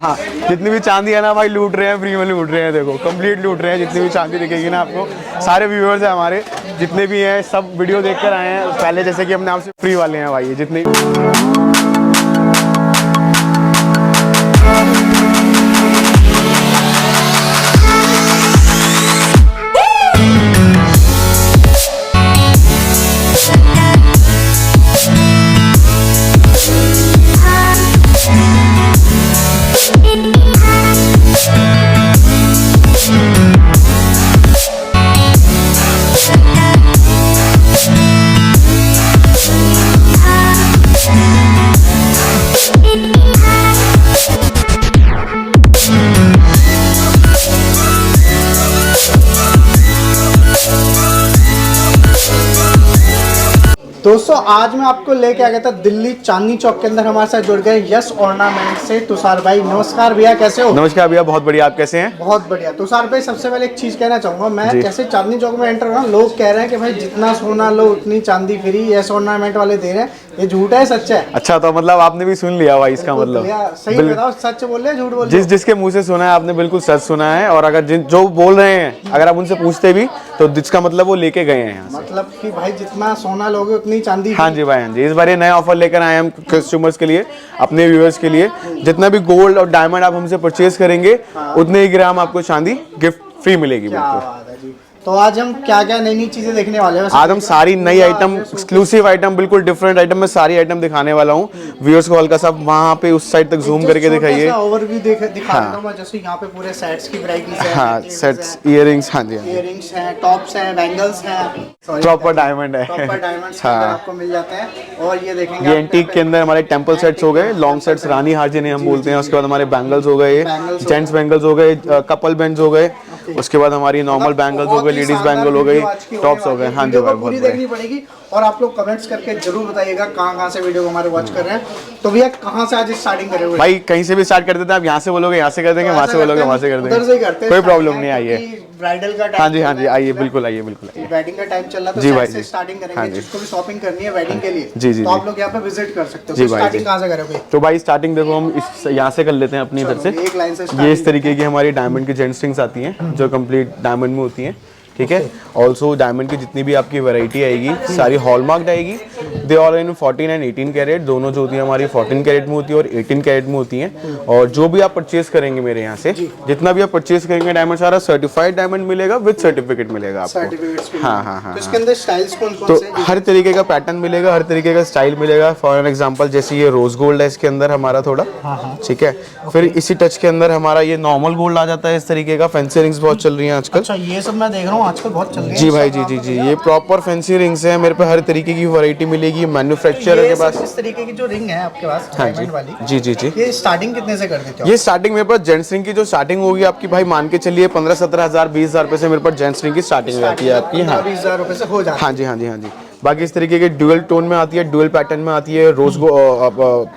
हाँ, जितनी भी चांदी है ना भाई लूट रहे हैं, फ्री में लूट रहे हैं। देखो कंप्लीट लूट रहे हैं। जितनी भी चांदी दिखेगी ना आपको, सारे व्यूअर्स हैं हमारे जितने भी हैं, सब वीडियो देखकर आए हैं पहले, जैसे कि अपने आप से फ्री वाले हैं भाई ये जितने। दोस्तों आज मैं आपको लेके आ गया था दिल्ली चांदनी चौक के अंदर। हमारे साथ जुड़ गए यस ऑर्नामेंट से तुषार भाई। नमस्कार भैया, कैसे हो? नमस्कार भैया, बहुत बढ़िया। आप कैसे हैं? बहुत बढ़िया। तुषार भाई सबसे पहले एक चीज कहना चाहूंगा मैं, जैसे चांदनी चौक में एंटर हुआ, लोग कह रहे हैं कि भाई जितना सोना लो उतनी चांदी फ्री, यस ऑर्नामेंट वाले दे रहे हैं, ये झूठ है सच है? अच्छा, तो मतलब आपने भी सुन लिया भाई इसका मतलब। सही बताओ, सच बोल रहे हैं झूठ बोल रहे हैं? जिसके मुंह से सुना है आपने बिल्कुल सच सुना है। और अगर जो बोल रहे हैं अगर आप उनसे पूछते भी तो जिसका मतलब वो लेके गए हैं यहाँ से। मतलब कि भाई जितना सोना लोगे उतनी चांदी। हाँ जी भाई, हाँ जी। इस बार ये नया ऑफर लेकर आए हैं हम कस्टमर्स के लिए, अपने व्यूअर्स के लिए। जितना भी गोल्ड और डायमंड आप हमसे परचेज करेंगे उतने ही ग्राम आपको चांदी गिफ्ट फ्री मिलेगी। बिल्कुल। तो आज हम क्या क्या नई नई चीजें देखने वाले हैं? आज हम सारी नई आइटम, एक्सक्लूसिव आइटम, बिल्कुल डिफरेंट आइटम में सारी आइटम दिखाने वाला हूँ। व्यूअर्स को हल्का सा वहाँ पे उस साइड तक जूम करके दिखाइए। ओवरव्यू दिखा देता हूं मैं। जैसे यहाँ पे पूरे सेट्स की वैरायटीज है। हाँ, सेट्स, इयररिंग्स। हाँ जी, इयररिंग्स हैं, टॉप्स हैं, बैंगल्स हैं, प्रॉपर डायमंड है। प्रॉपर डायमंड्स आपको मिल जाते हैं। और ये देखेंगे ये एंटीक के अंदर हमारे टेंपल सेट्स हो गए, लॉन्ग सेट्स, रानी हार जिन्हें हम बोलते हैं। उसके बाद हमारे बैंगल्स हो गए, जेंट्स बैंगल्स हो गए, कपल बैंड्स हो गए। उसके बाद हमारी नॉर्मल बैंगल्स हो गए, लेडीज बैंगल हो गई, टॉप्स हो गए। हाँ जी भाई, पूरी देखनी पड़ेगी। और आप लोग कमेंट्स करके जरूर बताइएगा कहाँ से वीडियो को हमारे वॉच कर रहे हैं। तो भैया कहाँ से आज स्टार्टिंग करेंगे? भाई कहीं से भी स्टार्ट कर देते हैं। आप यहाँ से बोलोगे यहाँ से कर देंगे, वहाँ से बोलोगे वहाँ से कर देंगे, कोई प्रॉब्लम नहीं। आइए, ब्राइडल का टाइम। हाँ जी, हाँ जी, आइए, बिल्कुल आइए, बिल्कुल आइए। वेडिंग का टाइम चल रहा है जी तो भाई से स्टार्टिंग करेंगे। हाँ जी। जिसको भी शॉपिंग करनी है वेडिंग के लिए, जी जी, तो आप लोग यहाँ पे विजिट कर सकते हो। जी तो भाई, स्टार्टिंग कहाँ से करोगे? तो भाई स्टार्टिंग देखो हम इस यहाँ से कर लेते हैं अपनी तरफ से। एक लाइन से ये इस तरीके की हमारी डायमंड की जेंट स्ट्रिंग्स आती हैं जो कंप्लीट डायमंड में होती हैं। ठीक है। ऑल्सो डायमंड की जितनी भी आपकी वैरायटी आएगी सारी हॉलमार्क आएगी। They all in 14 and 18 carat, दोनों जो होती है हमारी 14 कैरेट में होती है और 18 कैरेट में होती हैं। और जो भी आप परचेज करेंगे मेरे यहाँ से, जितना भी आप परचेज करेंगे डायमंड, सारा सर्टिफाइड डायमंड मिलेगा, विद सर्टिफिकेट मिलेगा आपको। हाँ हाँ हाँ। तो इसके अंदर स्टाइल्स कौन तो से? हर तरीके का पैटर्न मिलेगा, हर तरीके का स्टाइल मिलेगा। फॉर एन एग्जांपल जैसे ये रोज गोल्ड है इसके अंदर हमारा थोड़ा, ठीक है। फिर इसी टच के अंदर हमारा ये नॉर्मल गोल्ड आ जाता है इस तरीके का। फैंसी रिंग्स बहुत चल रही हैं आजकल। अच्छा, ये सब मैं देख रहा हूँ आजकल बहुत चल रही है। जी भाई, जी जी जी, ये प्रॉपर फैंसी रिंग्स हैं मेरे पे। हर तरीके की वैरायटी मिलेगी। मैन्युफैक्चरर के पास इस तरीके की जो रिंग है आपके पास, हाँ डायमंड वाली, जी जी जी, ये स्टार्टिंग कितने से कर देते हो? ये स्टार्टिंग मेरे पास जेंट्स रिंग की जो स्टार्टिंग होगी आपकी भाई, मान के चलिए 15-17 हज़ार 20,000 रुपए से मेरे पास जेंट्स रिंग की स्टार्टिंग हो जाती है आपकी। हाँ, 20,000 रुपए से हो जाती है। हाँ जी, हाँ जी, हाँ जी। बाकी इस तरीके के ड्यूअल टोन में आती है, ड्यूअल पैटर्न में आती है, रोज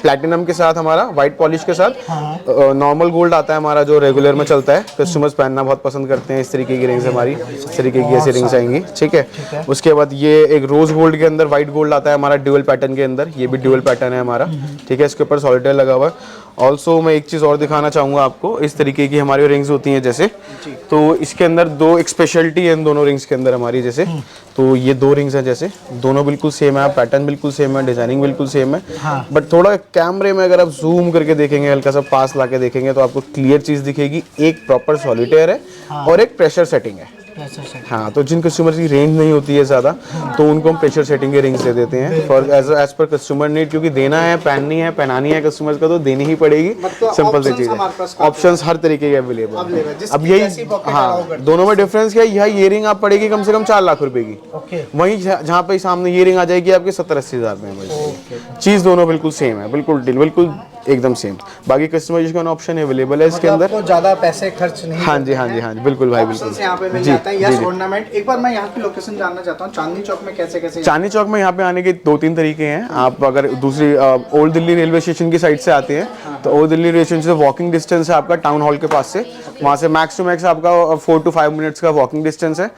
प्लैटिनम के साथ हमारा, व्हाइट पॉलिश के साथ। नॉर्मल गोल्ड आता है हमारा जो रेगुलर में चलता है, कस्टमर्स पहनना बहुत पसंद करते हैं। इस तरीके की रिंग्स हमारी, इस तरीके की ऐसी रिंग्स आएंगी। ठीक है। उसके बाद ये एक रोज गोल्ड के अंदर व्हाइट गोल्ड आता है हमारा, ड्यूअल पैटर्न के अंदर। ये भी ड्यूअल पैटर्न है हमारा। ठीक है। इसके ऊपर सॉलिटेयर लगा हुआ है। ऑल्सो मैं एक चीज़ और दिखाना चाहूँगा आपको, इस तरीके की हमारी रिंग्स होती हैं जैसे, तो इसके अंदर दो एक स्पेशलिटी है इन दोनों रिंग्स के अंदर हमारी। जैसे तो ये दो रिंग्स हैं जैसे, दोनों बिल्कुल सेम है, पैटर्न बिल्कुल सेम है, डिजाइनिंग बिल्कुल सेम है। बट थोड़ा कैमरे में अगर आप जूम करके देखेंगे, हल्का सा पास ला के देखेंगे तो आपको क्लियर चीज़ दिखेगी। एक प्रॉपर सॉलिटेयर है और एक प्रेशर सेटिंग है। हाँ, तो जिन कस्टमर की रेंज नहीं होती है ज़्यादा, तो उनको हम प्रेशर सेटिंग के रिंग्स दे देते हैं for as per customer need. क्योंकि देना है, पहननी है, पहनानी है कस्टमर का, तो देनी ही पड़ेगी। सिंपल सी चीज़ है। ऑप्शंस हर तरीके के अवेलेबल है। अब यही, हाँ, दोनों में डिफरेंस क्या है, यह ईयरिंग आप पड़ेगी कम से कम 4 लाख रुपए की। वहीं जहाँ पे सामने ईयरिंग आ जाएगी आपके 70-80 हज़ार में। चीज़ दोनों बिल्कुल सेम है, बिल्कुल एकदम सेम। बाकी कस्टमाइजेशन ऑप्शन अवेलेबल है इसके अंदर, ज्यादा पैसे खर्च नहीं। हाँ जी, हाँ जी, हाँ जी, बिल्कुल भाई, बिल्कुल। यहाँ पे मिल जाता है। Yes ornament. एक बार मैं यहाँ की लोकेशन जानना चाहता हूँ, चांदनी चौक में कैसे कैसे? चांदनी चौक में यहाँ पे आने के 2-3 तरीके हैं। आप अगर दूसरी ओल्ड दिल्ली रेलवे स्टेशन की साइड से आते हैं तो ओल्ड दिल्ली रेलवे स्टेशन से वॉकिंग डिस्टेंस है आपका टाउन हॉल के पास से, वहाँ से मैक्स टू मैक्स आपका 4 to 5 मिनट्स का वॉकिंग डिस्टेंस है।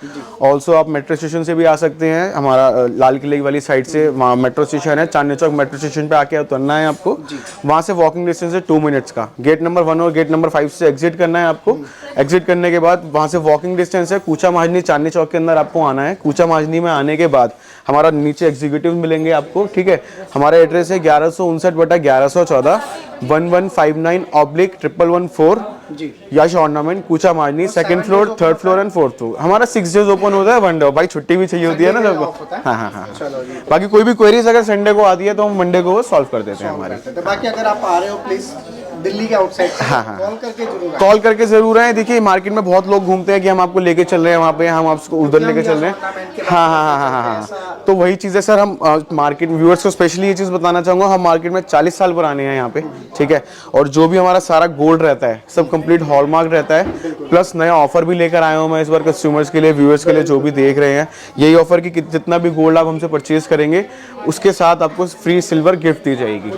ऑल्सो आप मेट्रो स्टेशन से भी आ सकते हैं, हमारा लाल किले वाली साइड से वहाँ मेट्रो स्टेशन है, चांदनी चौक मेट्रो स्टेशन पे आके उतरना है आपको, वहाँ से वॉकिंग डिस्टेंस है 2 मिनट्स का। गेट नंबर 1 और गेट नंबर 5 से एग्जिट करना है आपको। एग्जिट करने के बाद वहाँ से वॉकिंग डिस्टेंस है कूचा महाजनी, चांदनी चौक के अंदर आपको आना है। कूचा महाजनी में आने के बाद हमारा नीचे एग्जीक्यूटिव मिलेंगे आपको, ठीक है। हमारा एड्रेस है 1159/1114 1159/1114 यश ऑर्नामेंट, कूचा महाजनी, 2nd floor, 3rd floor and 4th floor. हमारा 6 डेज ओपन होता है, 1 डे भाई छुट्टी भी चाहिए होती है ना सबको। हाँ हाँ हाँ, बाकी कोई भी क्वेरीज अगर संडे को आती है तो हम मंडे को वो सॉल्व कर देते हैं हमारे। बाकी अगर आप आ रहे हो प्लीज दिल्ली के आउटसाइड से कॉल करके जरूर आए। देखिए मार्केट में बहुत लोग घूमते हैं कि हम आपको लेके चल रहे हैं वहाँ पे, हम आपको उधर लेके चल रहे हैं। हाँ हाँ हाँ हाँ हाँ, तो वही चीज़ है सर। हम मार्केट व्यूअर्स को स्पेशली ये चीज़ बताना चाहूँगा, हम मार्केट में 40 साल पुराने हैं यहाँ पे, ठीक है। और जो भी हमारा सारा गोल्ड रहता है सब कंप्लीट हॉलमार्क रहता है, प्लस नया ऑफर भी लेकर आया हूँ मैं इस बार कस्टमर्स के लिए, व्यूअर्स के लिए जो भी देख रहे हैं। यही ऑफर कि जितना भी गोल्ड आप हमसे परचेज करेंगे उसके साथ आपको फ्री सिल्वर गिफ्ट दी जाएगी।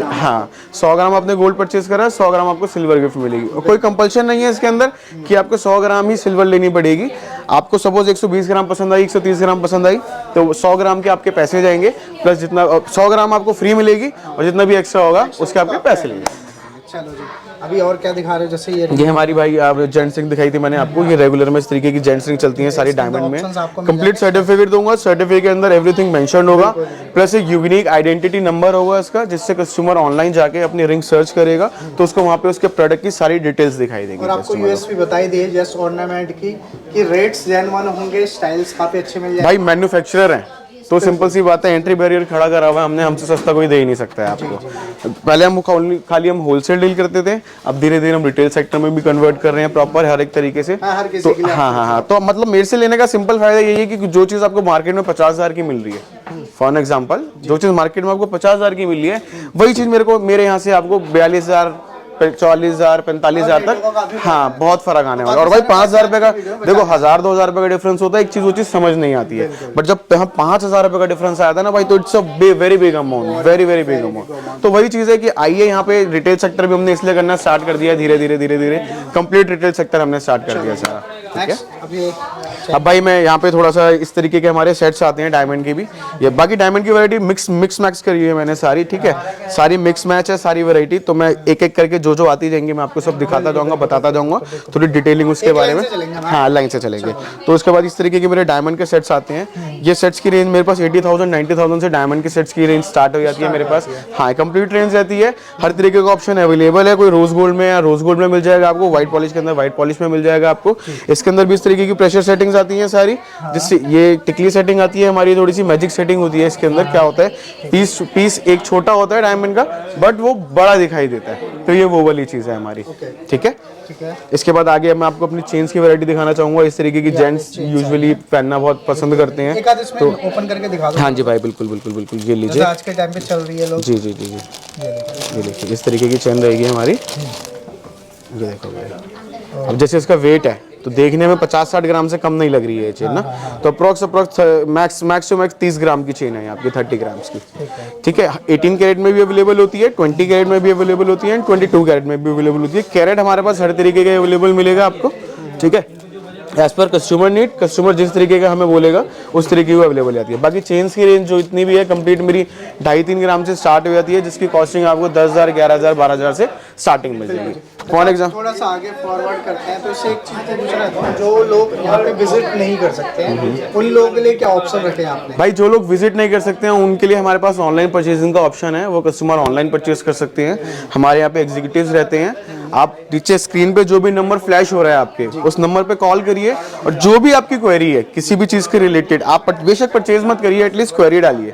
हाँ, 100 ग्राम आपने गोल्ड परचेज करा, 100 ग्राम आपको सिल्वर गिफ्ट मिलेगी। और कोई कंपल्शन नहीं है इसके अंदर कि आपको 100 ग्राम ही सिल्वर लेनी पड़ेगी। आपको सपोज 120 ग्राम पसंद आई, 130 ग्राम पसंद आई, तो 100 ग्राम के आपके पैसे जाएंगे, प्लस जितना 100 ग्राम आपको फ्री मिलेगी और जितना भी एक्स्ट्रा होगा उसके आपके पैसे लेंगे। चलो जी, अभी और क्या दिखा रहे हो? जैसे ये हमारी भाई आप जेंट्स रिंग दिखाई थी मैंने आपको, ये रेगुलर में इस तरीके की जेंट्स रिंग चलती हैं सारी डायमंड में। कंप्लीट सर्टिफिकेट दूंगा, सर्टिफिकेट के अंदर एवरीथिंग मेंशन होगा, प्लस एक यूनिक आइडेंटिटी नंबर होगा इसका, जिससे कस्टमर ऑनलाइन जाके अपनी रिंग सर्च करेगा तो उसको वहाँ पे उसके प्रोडक्ट की सारी डिटेल्स दिखाई देगी। और आपको यूएसपी बताई दी है जस्ट ऑर्नामेंट की कि रेट्स जेन्युइन होंगे, स्टाइल्स काफी अच्छे मिल जाएंगे। भाई मैन्युफैक्चरर हैं तो सिंपल सी बात है, एंट्री बैरियर खड़ा करा हुआ है हमने, हमसे सस्ता कोई दे ही नहीं सकता है आपको। पहले हम खाली हम होलसेल डील करते थे, अब धीरे धीरे हम रिटेल सेक्टर में भी कन्वर्ट कर रहे हैं प्रॉपर हर एक तरीके से। तो हाँ हाँ हाँ, तो मतलब मेरे से लेने का सिंपल फायदा यही है कि जो चीज़ आपको मार्केट में 50,000 की मिल रही है, फॉर एग्जाम्पल जो चीज़ मार्केट में आपको 50,000 की मिल रही है, वही चीज़ मेरे यहाँ से आपको 42,000, 44,000, 45,000 तक, हाँ बहुत फर्क आने वाला है। और भाई 5,000 रुपए का देखो 1,000-2,000 रुपए का डिफरेंस होता है, एक चीज वो चीज समझ नहीं आती है, बट जब यहाँ 5,000 रुपए का डिफरेंस आया था ना भाई, तो it's a very big amount, very big amount. तो वही चीज है कि आइए यहाँ पे रिटेल सेक्टर भी हमने इसलिए करना स्टार्ट कर दिया, धीरे धीरे कंप्लीट रिटेल सेक्टर हमने स्टार्ट कर दिया सारा, ठीक है। अब भाई मैं यहाँ पे थोड़ा सा इस तरीके के हमारे सेट्स आते हैं डायमंड के भी, ये बाकी डायमंड की वैरायटी मिक्स मैक्स करी है मैंने सारी, ठीक है, सारी मिक्स मैच है सारी वैरायटी। तो मैं एक एक करके जो आती जाएंगे मैं आपको सब दिखाता जाऊंगा, बताता जाऊंगा, थोड़ी डिटेलिंग उसके बारे में। हाँ लाइन से चलेंगे। तो उसके बाद इस तरीके के मेरे डायमंड के सेट्स आते हैं। ये सेट्स की रेंज मेरे पास 80,000 90,000 से डायमंड के सेट्स की रेंज स्टार्ट हो जाती है मेरे पास। हाँ कंप्लीट रेंज रहती है, हर तरीके का ऑप्शन अवेलेबल है। कोई रोज गोल्ड में या रोज गोल्ड में मिल जाएगा आपको, व्हाइट पॉलिश के अंदर व्हाइट पॉलिश में मिल जाएगा आपको। इसके अंदर भी इस तरीके की प्रेशर सेटिंग्स आती हैं सारी, जिससे ये टिकली सेटिंग आती है हमारी, थोड़ी सी मैजिक सेटिंग होती है। इसके अंदर क्या होता है, पीस एक छोटा होता है डायमंड का, बट वो बड़ा दिखाई देता है, तो ये वो वाली चीज है हमारी, ठीक है। इसके बाद आगे मैं आपको अपनी चेन्स की वैरायटी दिखाना चाहूंगा। इस तरीके की जेंट्स यूजुअली पहनना बहुत पसंद करते हैं, तो ओपन करके दिखा दो। हाँ जी भाई बिल्कुल, ये लीजिए, आज के टाइम पे चल रही है लोग। जी ये देखिए इस तरीके की चेन रहेगी हमारी, ये देखो भाई। अब जैसे इसका वेट है तो देखने में 50-60 ग्राम से कम नहीं लग रही है ये चेन ना, तो अप्रोक्स मैक्स टू मैक्स 30 ग्राम की चेन है आपकी, 30 ग्राम्स की, ठीक है। 18 कैरेट में भी अवेलेबल होती है, 20 कैरेट में भी अवेलेबल होती है एंड 22 कैरेट में भी अवेलेबल होती है। कैरेट हमारे पास हर तरीके का अवेलेबल मिलेगा आपको, ठीक है। As per customer need, customer जिस तरीके का हमें बोलेगा उस तरीके की अवेलेबल आती है। बाकी चेन्स की रेंज जो इतनी भी है कंप्लीट मेरी 2.5-3 ग्राम से स्टार्ट हो जाती है, जिसकी कॉस्टिंग आपको 10,000, 11,000, 12,000 से स्टार्टिंग मिल जाएगी। फॉर एग्जाम्पल थोड़ा सा आगे फॉरवर्ड करते हैं, तो इससे एक चीज़ तो पूछना है, जो लोग यहाँ पे विजिट नहीं कर सकते हैं उन लोगों के लिए क्या ऑप्शन रखे हैं आपने? भाई जो लोग विजिट नहीं कर सकते हैं उनके लिए हमारे पास ऑनलाइन परचेजिंग का ऑप्शन है, वो कस्टमर ऑनलाइन परचेज कर सकते हैं। हमारे यहाँ पे एग्जीक्यूटिव्स रहते हैं, आप नीचे स्क्रीन पे जो भी नंबर फ्लैश हो रहा है आपके, उस नंबर पे कॉल करिए और जो भी आपकी क्वेरी है किसी भी चीज के रिलेटेड, आप बेशक परचेज मत करिए, एटलीस्ट क्वेरी डालिए,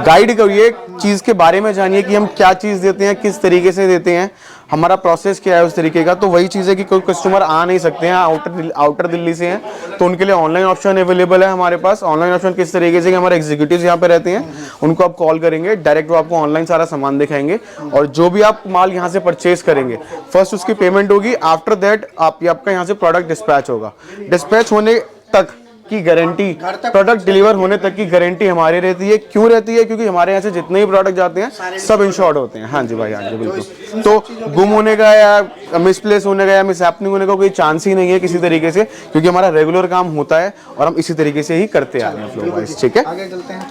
गाइड करिए, चीज के बारे में जानिए कि हम क्या चीज देते हैं, किस तरीके से देते हैं, हमारा प्रोसेस क्या है उस तरीके का। तो वही चीज़ है कि कोई कस्टमर आ नहीं सकते हैं, आउटर दिल्ली से हैं, तो उनके लिए ऑनलाइन ऑप्शन अवेलेबल है हमारे पास। ऑनलाइन ऑप्शन किस तरीके से कि हमारे एग्जीक्यूटिव्स यहाँ पे रहते हैं, उनको आप कॉल करेंगे, डायरेक्ट वो आपको ऑनलाइन सारा सामान दिखाएंगे, और जो भी आप माल यहाँ से परचेज करेंगे फर्स्ट उसकी पेमेंट होगी, आफ्टर दैट आपका यहाँ से प्रोडक्ट डिस्पैच होगा। डिस्पैच होने तक की गारंटी, प्रोडक्ट डिलीवर होने तक की गारंटी हमारी रहती है। क्यों रहती है? क्योंकि हमारे यहाँ से जितने भी प्रोडक्ट जाते हैं सब इंश्योर्ड होते हैं। हाँ जी भाई, हाँ जी बिल्कुल। तो गुम होने का या मिसप्लेस होने का या मिसहैपनिंग होने का कोई चांस ही नहीं है किसी तरीके से, क्योंकि हमारा रेगुलर काम होता है और हम इसी तरीके से ही करते आ रहे हैं फ्लो वाइज। ठीक है,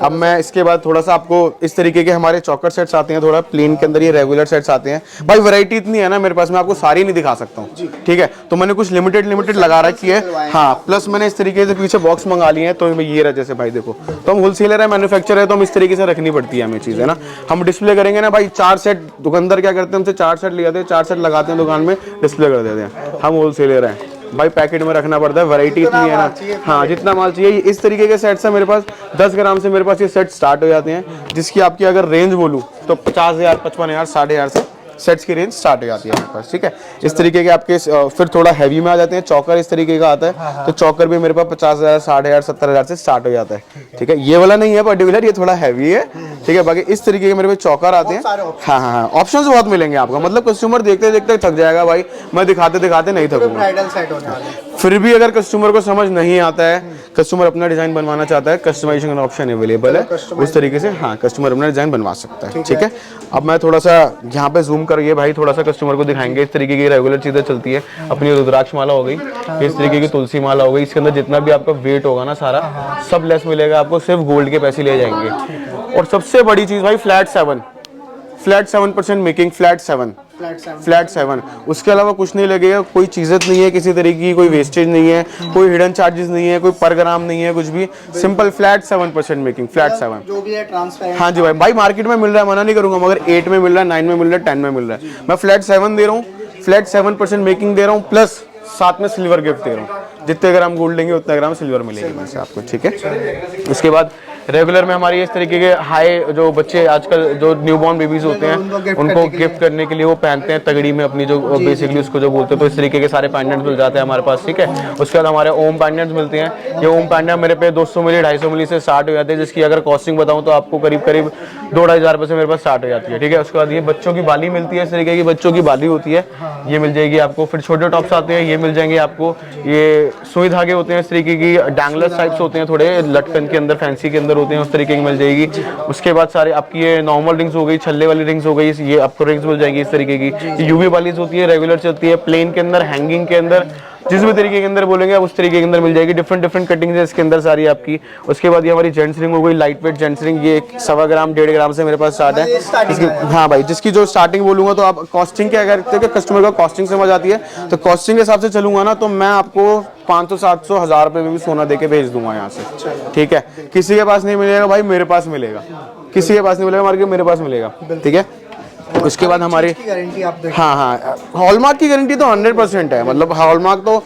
अब मैं इसके बाद थोड़ा सा आपको इस तरीके के हमारे चॉकर सेट्स आते हैं, थोड़ा प्लेन के अंदर ये रेगुलर सेट्स आते हैं। भाई वैरायटी इतनी है ना मेरे पास, मैं आपको सारी नहीं दिखा सकता हूँ। ठीक है, तो मैंने कुछ लिमिटेड लगा रखी है। हाँ, प्लस मैंने इस तरीके से पीछे बॉक्स मंगा लिए हैं, तो ये रहा जैसे भाई देखो, तो हम होलसेलर है, मैन्युफैक्चर है, तो हम इस तरीके से रखनी पड़ती है हमें चीज़, है ना। हम डिस्प्ले करेंगे ना भाई, 4 सेट दुकानदार क्या करते हैं, हमसे 4 सेट ले आते हैं, 4 सेट लगाते हैं दुकान में, डिस्प्ले कर देते हैं। हम होलसेलर हैं भाई, पैकेट में रखना पड़ता है, वैरायटी इतनी है ना। हाँ, जितना माल चाहिए। इस तरीके के सेट्स है मेरे पास, 10 ग्राम से मेरे पास ये सेट स्टार्ट हो जाते हैं, जिसकी आपकी अगर रेंज बोलूँ तो 50,000, 55,000, 60,000 से सेट्स की रेंज स्टार्ट हो जाती है मेरे पास। ठीक है, इस तरीके के आपके फिर थोड़ा हैवी में आ जाते हैं। चौकर इस तरीके का आता है, तो चौकर भी मेरे पास 50,000, 60,000, 70,000 से स्टार्ट हो जाता है। ठीक है, ये वाला नहीं है पर्टिकुलर, ये थोड़ा हैवी है। ठीक है, बाकी इस तरीके के मेरे पास चौकर आते हैं। हाँ हाँ हाँ, ऑप्शंस बहुत मिलेंगे आपको, मतलब कस्टमर देखते देखते थक जाएगा भाई, मैं दिखाते दिखाते नहीं थकूंगा। फिर भी अगर कस्टमर को समझ नहीं आता है, कस्टमर अपना डिजाइन बनवाना चाहता है, कस्टमाइजेशन का ऑप्शन अवेलेबल है उस तरीके से। हाँ, कस्टमर अपना डिजाइन बनवा सकता है। ठीक है, अब मैं थोड़ा सा यहाँ पे जूम करिए भाई, थोड़ा सा कस्टमर को दिखाएंगे। इस तरीके की रेगुलर चीजें चलती है अपनी, रुद्राक्ष माला हो गई, इस तरीके की तुलसी माला हो गई, इसके अंदर जितना भी आपका वेट होगा ना सारा सब लेस मिलेगा आपको, सिर्फ गोल्ड के पैसे ले जाएंगे। और सबसे बड़ी चीज भाई, फ्लैट 7% मेकिंग, फ्लैट 7, उसके अलावा कुछ नहीं लगेगा, कोई चीज़त नहीं है किसी तरीके की, कोई वेस्टेज नहीं है, कोई हिडन चार्जेस नहीं है, कोई पर ग्राम नहीं है, कुछ भी, सिंपल फ्लैट 7% मेकिंग, फ्लैट 7 जो भी है ट्रांसपेरेंट। हाँ जी भाई, मार्केट में मिल रहा है, मना नहीं करूंगा, मगर 8 में मिल रहा है, 9 में मिल रहा है, 10 में मिल रहा है, मैं फ्लैट 7 दे रहा हूँ, फ्लैट 7% मेकिंग दे रहा हूँ, प्लस साथ में सिल्वर गिफ्ट दे रहा हूँ। जितने ग्राम गोल्ड लेंगे उतना ग्राम सिल्वर मिलेगी मेरे से आपको। ठीक है, उसके बाद रेगुलर में हमारी इस तरीके के हाई, जो बच्चे आजकल जो न्यूबॉर्न बेबीज होते हैं उनको गिफ्ट करने के लिए वो पहनते हैं तगड़ी में अपनी, जो बेसिकली उसको जो बोलते हैं, तो इस तरीके के सारे पैंडेंट्स मिल जाते हैं हमारे पास। ठीक है, उसके बाद हमारे ओम पैंडेंट्स मिलते हैं। ये ओम पैंडेंट मेरे पे 200 मिली 250 मिली से स्टार्ट हो जाते हैं, जिसकी अगर कॉस्टिंग बताऊँ तो आपको करीब 2-2.5 रुपये से मेरे पास स्टार्ट हो जाती है। ठीक है, उसके बाद ये बच्चों की बाली मिलती है, इस तरीके की बच्चों की बाली होती है, ये मिल जाएगी आपको। फिर छोटे टॉप्स आते हैं, ये मिल जाएंगे आपको। ये सुई धागे होते हैं, इस तरीके की डैंगलर्स टाइप्स होते हैं, थोड़े लटकन के अंदर फैंसी के अंदर होते हैं, उस तरीके की मिल जाएगी। उसके बाद सारे आपकी ये नॉर्मल रिंग्स हो गई, छल्ले वाली रिंग्स हो गई, ये आपको रिंग्स मिल जाएगी इस तरीके की। यूवी वाली होती है, रेगुलर चलती है, प्लेन के अंदर, हैंगिंग के अंदर, जिस भी तरीके के अंदर बोलेंगे आप उस तरीके के अंदर मिल जाएगी। डिफरेंट कटिंग्स है इसके अंदर सारी आपकी। उसके बाद ये हमारी जेंट्स रिंग हो गई, लाइट वेट जेंट्स रिंग, ये 1.25 ग्राम 1.5 ग्राम से मेरे पास स्टार्ट है। हाँ भाई, जिसकी जो स्टार्टिंग बोलूंगा तो आप कॉस्टिंग के, अगर कस्टमर को कॉस्टिंग समझ आती है तो कॉस्टिंग के हिसाब से चलूंगा ना, तो मैं आपको 500, 700, 1000 रुपये में भी सोना देके भेज दूंगा यहाँ से। ठीक है, किसी के पास नहीं मिलेगा भाई, मेरे पास मिलेगा, किसी के पास नहीं मिलेगा मार्केट, मेरे पास मिलेगा। ठीक है, उसके बाद हमारी गारंटी आप देखिए। हाँ, हॉलमार्क की गारंटी तो 100% है, मतलब हॉलमार्क तो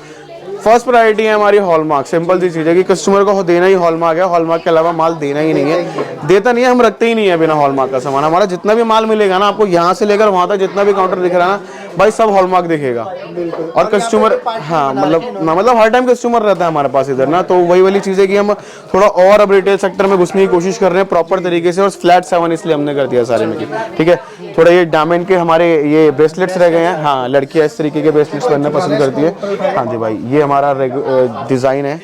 फर्स्ट प्रायोरिटी है हमारी। हॉलमार्क सिंपल सी चीज़ है कि कस्टमर को देना ही हॉलमार्क है, हॉलमार्क के अलावा माल देना ही नहीं है, देता नहीं है, हम रखते ही नहीं है बिना हॉलमार्क का सामान। हमारा जितना भी माल मिलेगा ना आपको, यहाँ से लेकर वहाँ तक जितना भी काउंटर दिख रहा है ना भाई, सब हॉलमार्क दिखेगा। और कस्टमर, हाँ मतलब हर टाइम कस्टमर रहता है हमारे पास इधर ना, तो वही वाली चीज़ है कि हम थोड़ा और अब रिटेल सेक्टर में घुसने की कोशिश कर रहे हैं प्रॉपर तरीके से, और फ्लैट 7 इसलिए हमने कर दिया सारे में। ठीक है, थोड़ा ये डायमंड के हमारे ये ब्रेसलेट्स रह गए हैं। हाँ, लड़कियाँ इस तरीके के ब्रेसलेट्स पहनना पसंद करती है। हाँ जी भाई, ये हमारा डिज़ाइन है,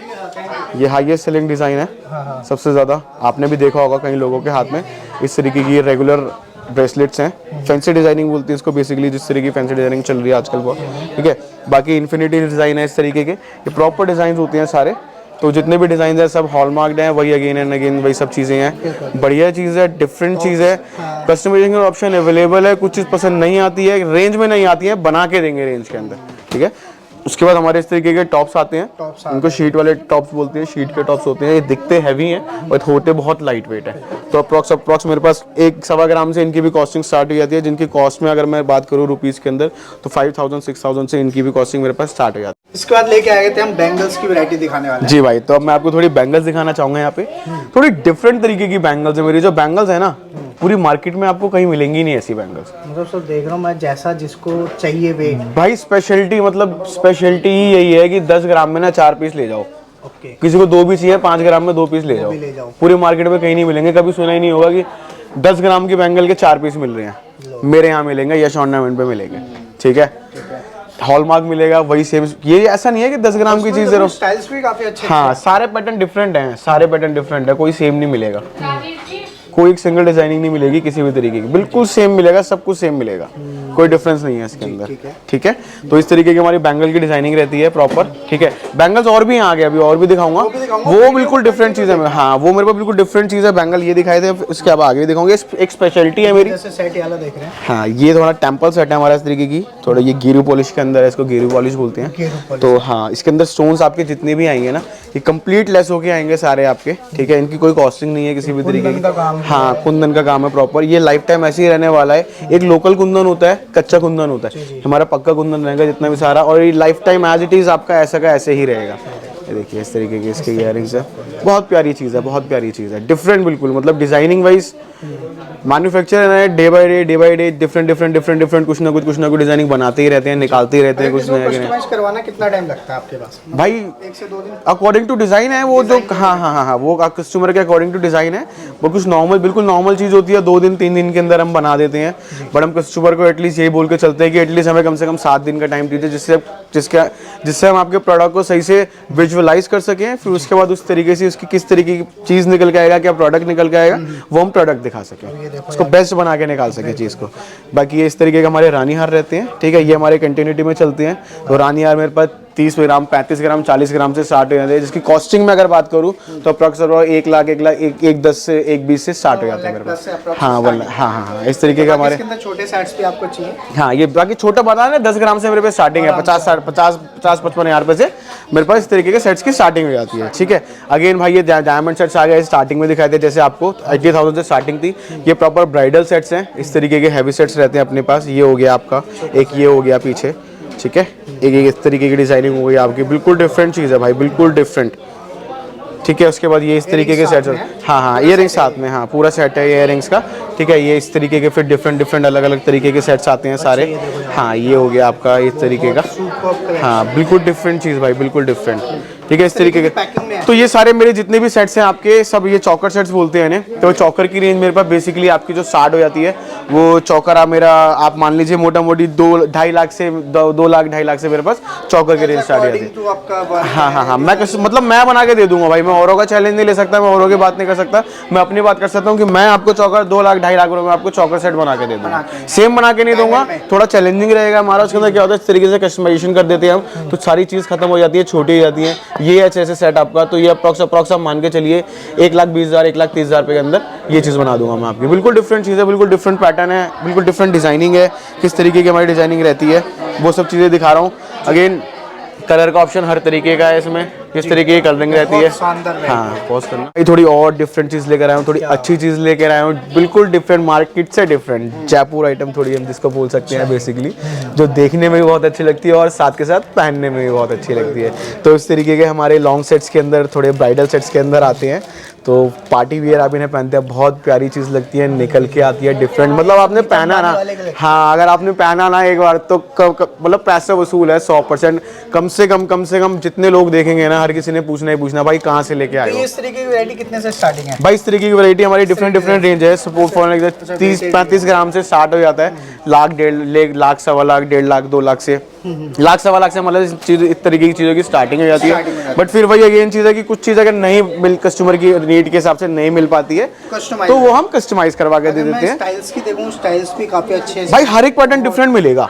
ये हाईएस्ट सेलिंग डिज़ाइन है सबसे ज़्यादा, आपने भी देखा होगा कई लोगों के हाथ में इस तरीके की। ये रेगुलर ब्रेसलेट्स हैं, फैंसी डिजाइनिंग बोलती है इसको बेसिकली, जिस तरीके की फैंसी डिजाइनिंग चल रही है आजकल बहुत। ठीक है, बाकी इन्फिनिटी डिज़ाइन है इस तरीके के, ये प्रॉपर डिज़ाइन होते हैं सारे। तो जितने भी डिज़ाइन है सब हॉलमार्क्ड हैं, वही अगेन एंड अगेन वही सब चीज़ें हैं। बढ़िया चीज़ है, डिफरेंट चीज़ है, कस्टमाइजेशन का ऑप्शन अवेलेबल है। कुछ चीज़ पसंद नहीं आती है, रेंज में नहीं आती है, बना के देंगे रेंज के अंदर। ठीक है, उसके बाद हमारे इस तरीके के टॉप्स आते हैं, उनको शीट वाले टॉप्स बोलते हैं, शीट के टॉप्स होते हैं। ये दिखते हैवी हैं बट होते बहुत लाइट वेट है। तो अप्रॉक्स मेरे पास 1.25 ग्राम से इनकी भी कॉस्टिंग स्टार्ट हो जाती है, जिनकी कॉस्ट में अगर मैं बात करूँ रुपीज़ के अंदर तो 5000 6000 से इनकी भी कॉस्टिंग मेरे पास स्टार्ट हो जाती है। इसके बाद लेके आए थे हम बैंगल्स की वैरायटी दिखाने वाले हैं। जी भाई, तो अब मैं आपको थोड़ी बैंगल्स दिखाना चाहूँगा। यहाँ पे थोड़ी डिफरेंट तरीके की बैंगल्स है मेरी। जो बैंगल्स है ना, पूरी मार्केट में आपको कहीं मिलेंगी नहीं ऐसी बैंगल्स। मतलब सब देख रहा हूँ मैं, जैसा जिसको चाहिए वेट। भाई स्पेशलिटी, मतलब स्पेशलिटी ही यही है कि 10 ग्राम में ना 4 पीस ले जाओ। ओके, किसी को 2 भी चाहिए, 5 ग्राम में 2 पीस ले जाओ। पूरी मार्केट में कहीं नहीं मिलेंगे। कभी सुना ही नहीं होगा कि 10 ग्राम की बैंगल के 4 पीस मिल रहे हैं। मेरे यहाँ मिलेंगे, यश ऑर्नामेंट पे मिलेंगे। ठीक है, हॉलमार्क मिलेगा वही सेम। ये ऐसा नहीं है कि 10 ग्राम की चीज दे रहा हूँ। स्टाइल्स भी काफी अच्छे हाँ, सारे पैटर्न डिफरेंट हैं, सारे पैटर्न डिफरेंट है, कोई सेम नहीं मिलेगा, कोई एक सिंगल डिजाइनिंग नहीं मिलेगी किसी भी तरीके की, बिल्कुल सेम मिलेगा, सब कुछ सेम मिलेगा, कोई डिफरेंस नहीं है इसके अंदर। ठीक है, तो इस तरीके की हमारी बैंगल की डिजाइनिंग रहती है प्रॉपर। ठीक है, बैंगल्स और भी आ गए, अभी और भी दिखाऊंगा, वो बिल्कुल डिफरेंट चीज है। हाँ, वो मेरे पास बिल्कुल डिफरेंट चीज है। बैंगल ये दिखाए थे, उसके अब आगे भी दिखाऊंगे। एक स्पेशलिटी है मेरी, जैसे सेट वाला देख रहे हैं। हाँ, ये थोड़ा टेम्पल सेट है हमारा इस तरीके की, थोड़ा ये गिरू पॉलिश के अंदर है, इसको गिरू पॉलिश बोलते हैं। तो हाँ, इसके अंदर स्टोन्स आपके जितने भी आएंगे ना, ये कंप्लीट लेस होके आएंगे सारे आपके। ठीक है, इनकी कोई कॉस्टिंग नहीं है किसी भी तरीके की। हाँ, कुंदन का काम है प्रॉपर, ये लाइफ टाइम ऐसे ही रहने वाला है। एक लोकल कुंदन होता है, कच्चा कुंदन होता है, हमारा पक्का कुंदन रहेगा जितना भी सारा, और ये life time as it is आपका ऐसा का ऐसे ही रहेगा। ये देखिए इस तरीके की इसके इयररिंग्स है, बहुत प्यारी चीज़ है, बहुत प्यारी चीज़ है, डिफरेंट बिल्कुल, मतलब डिजाइनिंग वाइज मैन्युफैक्चर है, डे बाय डे डिफरेंट कुछ ना कुछ डिजाइनिंग बनाते ही रहते हैं, निकालते ही रहते हैं कुछ नया। कस्टमाइज करवाना कितना टाइम लगता है आपके पास? भाई 1 से 2 दिन अकॉर्डिंग टू डिजाइन है वो, जो हाँ, वो कस्टमर के अकॉर्डिंग टू डिजाइन है। वो कुछ नॉर्मल, बिल्कुल नॉर्मल चीज़ होती है, 2 दिन 3 दिन के अंदर हम बना देते हैं। बट हम कस्टमर को एटलीस्ट यही बोल के चलते हैं कि एटलीस्ट हमें कम से कम 7 दिन का टाइम दीजिए, जिससे हम आपके प्रोडक्ट को सही से विजुअलाइज कर सकें। फिर उसके बाद उस तरीके से उसकी किस तरीके की चीज़ निकल के आएगा, क्या प्रोडक्ट निकल के आएगा, वो हम प्रोडक्ट दिखा सकें, उसको बेस्ट बना के निकाल सके चीज़ को। बाकी ये इस तरीके के हमारे रानी हार रहते हैं। ठीक है, ये हमारे कंटिन्यूटी में चलते हैं। तो रानी हार मेरे पास 30 ग्राम, 35 ग्राम, 40 ग्राम से स्टार्ट हो जाते हैं, जिसकी कॉस्टिंग में अगर बात करूँ तो अप्रॉक्स 1 लाख 1,10 से 1,20 से स्टार्ट हो जाता है मेरे पास। हाँ, इस तरीके का हमारे छोटे सेट्स भी आपको चाहिए। हाँ, ये बाकी छोटा बना है 10 ग्राम से मेरे पास स्टार्टिंग है, 50-55 हज़ार रुपये से मेरे पास इस तरीके के सेट्स की स्टार्टिंग हो जाती है। ठीक है, अगेन भाई ये डायमंड सेट्स आ गए, स्टार्टिंग में दिखाए थे जैसे आपको 80,000 से स्टार्टिंग थी। ये प्रॉपर ब्राइडल सेट्स हैं, इस तरीके के हैवी सेट्स रहते हैं अपने पास। ये हो गया आपका, एक ये हो गया पीछे। ठीक है, एक इस तरीके की डिजाइनिंग हो गई आपकी, बिल्कुल डिफरेंट चीज़ है भाई, बिल्कुल डिफरेंट। ठीक है, उसके बाद ये इस तरीके के सेट्स, हाँ, ईयरिंग्स साथ में, हाँ, पूरा सेट है ईयरिंग्स का। ठीक है, ये इस तरीके के फिर डिफरेंट अलग अलग तरीके के सेट्स आते हैं सारे। हाँ, ये हो गया आपका इस तरीके का, हाँ, बिल्कुल डिफरेंट चीज़ भाई, बिल्कुल डिफरेंट। ठीक है, इस तरीके के। तो ये सारे मेरे जितने भी सेट्स हैं आपके, सब ये चौकर सेट्स बोलते हैं इन्हें। तो चौकर की रेंज मेरे पास बेसिकली आपकी जो स्टार्ट हो जाती है, वो चौकर आप मेरा आप मान लीजिए मोटा मोटी 2-2.5 लाख से 2 लाख 2.5 लाख से मेरे पास चौकर की रेंज स्टार्ट हो जाती है। हाँ, मतलब मैं बना के दे दूंगा भाई, मैं औरों का चैलेंज नहीं ले सकता, मैं औरों की बात नहीं कर सकता, मैं अपनी बात कर सकता हूँ कि मैं आपको चौकर 2 लाख 2.5 लाख रुपए में आपको चौकर सेट बना के दे दूंगा। सेम बना के नहीं दूंगा, थोड़ा चैलेंजिंग रहेगा हमारा। उसके अंदर क्या होता है, इस तरीके से कस्टमाइजेशन कर देते हैं हम, तो सारी चीज़ खत्म हो जाती है, छोटी हो जाती है। ये ऐसे सेट आपका, तो ये अप्रॉक्स आप मान के चलिए 1,20,000 1,30,000 रुपये के अंदर ये चीज़ बना दूंगा मैं आपकी। बिल्कुल डिफरेंट चीज़ है, बिल्कुल डिफरेंट पैटर्न है, बिल्कुल डिफरेंट डिजाइनिंग है, किस तरीके की हमारी डिजाइनिंग रहती है वो सब चीज़ें दिखा रहा हूँ। अगेन कलर का ऑप्शन हर तरीके का है इसमें, किस तरीके की कलरिंग रहती है। हाँ, पॉज करना। ये थोड़ी और डिफरेंट चीज़ लेकर आया हूँ, थोड़ी अच्छी चीज़ लेकर आया हूँ, बिल्कुल डिफरेंट, मार्केट से डिफरेंट जयपुर आइटम थोड़ी हम जिसको बोल सकते हैं बेसिकली, जो देखने में भी बहुत अच्छी लगती है और साथ के साथ पहनने में भी बहुत अच्छी लगती है। तो इस तरीके के हमारे लॉन्ग सेट्स के अंदर, थोड़े ब्राइडल सेट्स के अंदर आते हैं। तो पार्टी वियर आप इन्हें पहनते हैं, बहुत प्यारी चीज़ लगती है, निकल के आती है डिफरेंट, मतलब आपने पहना ना, हाँ, अगर आपने पहना ना एक बार तो मतलब पैसा वसूल है 100%। कम से कम जितने लोग देखेंगे ना, हर किसी ने पूछना ही पूछना भाई कहाँ से लेके आए हो। इस तरीके की वैरायटी कितने से स्टार्टिंग है? भाई इस तरीके की वैरायटी हमारी डिफरेंट रेंज है। सपोज फॉर 30-35 ग्राम से स्टार्ट हो जाता है, लाख 1.5 सवा लाख 1.5 लाख 2 लाख से, लाख सवा लाख से मतलब चीज़ इस तरीके की चीज़ों की स्टार्टिंग हो जाती है। बट फिर वही अगेन चीज़ है कि कुछ चीज़ अगर नहीं मिल, कस्टमर की नीड के हिसाब से नहीं मिल पाती है, तो वो हम कस्टमाइज करवा के दे देते हैं। स्टाइल्स की देखूं, स्टाइल्स भी काफी अच्छे हैं भाई, हर एक पैटर्न डिफरेंट मिलेगा।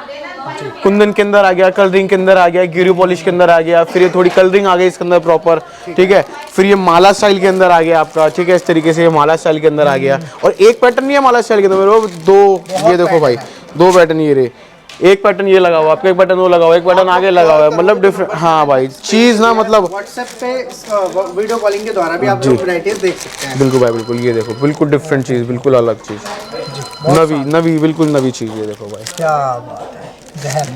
कुंदन के अंदर आ गया, कलरिंग के अंदर आ गया, गिरू पॉलिश के अंदर आ गया, फिर ये थोड़ी कलरिंग आ गई इसके अंदर प्रॉपर। ठीक है, फिर ये माला स्टाइल के अंदर आ गया आपका। ठीक है, इस तरीके से ये माला स्टाइल के अंदर आ गया। और एक पैटर्न नहीं है माला स्टाइल के अंदर, दो, ये देखो भाई, 2 पैटर्न ये रहे, एक पैटर्न ये लगा हुआ आपका, एक पैटर्न वो लगा हुआ, एक पैटर्न आगे लगा हुआ है, मतलब डिफरेंट। हाँ भाई, चीज ना मतलब व्हाट्सएप पे वीडियो कॉलिंग के द्वारा भी आप लोग वैरायटीज देख सकते हैं। बिल्कुल भाई, बिल्कुल, ये देखो, बिल्कुल डिफरेंट चीज, बिल्कुल अलग चीज, नवी बिल्कुल नवी चीज। ये देखो भाई, क्या बात है,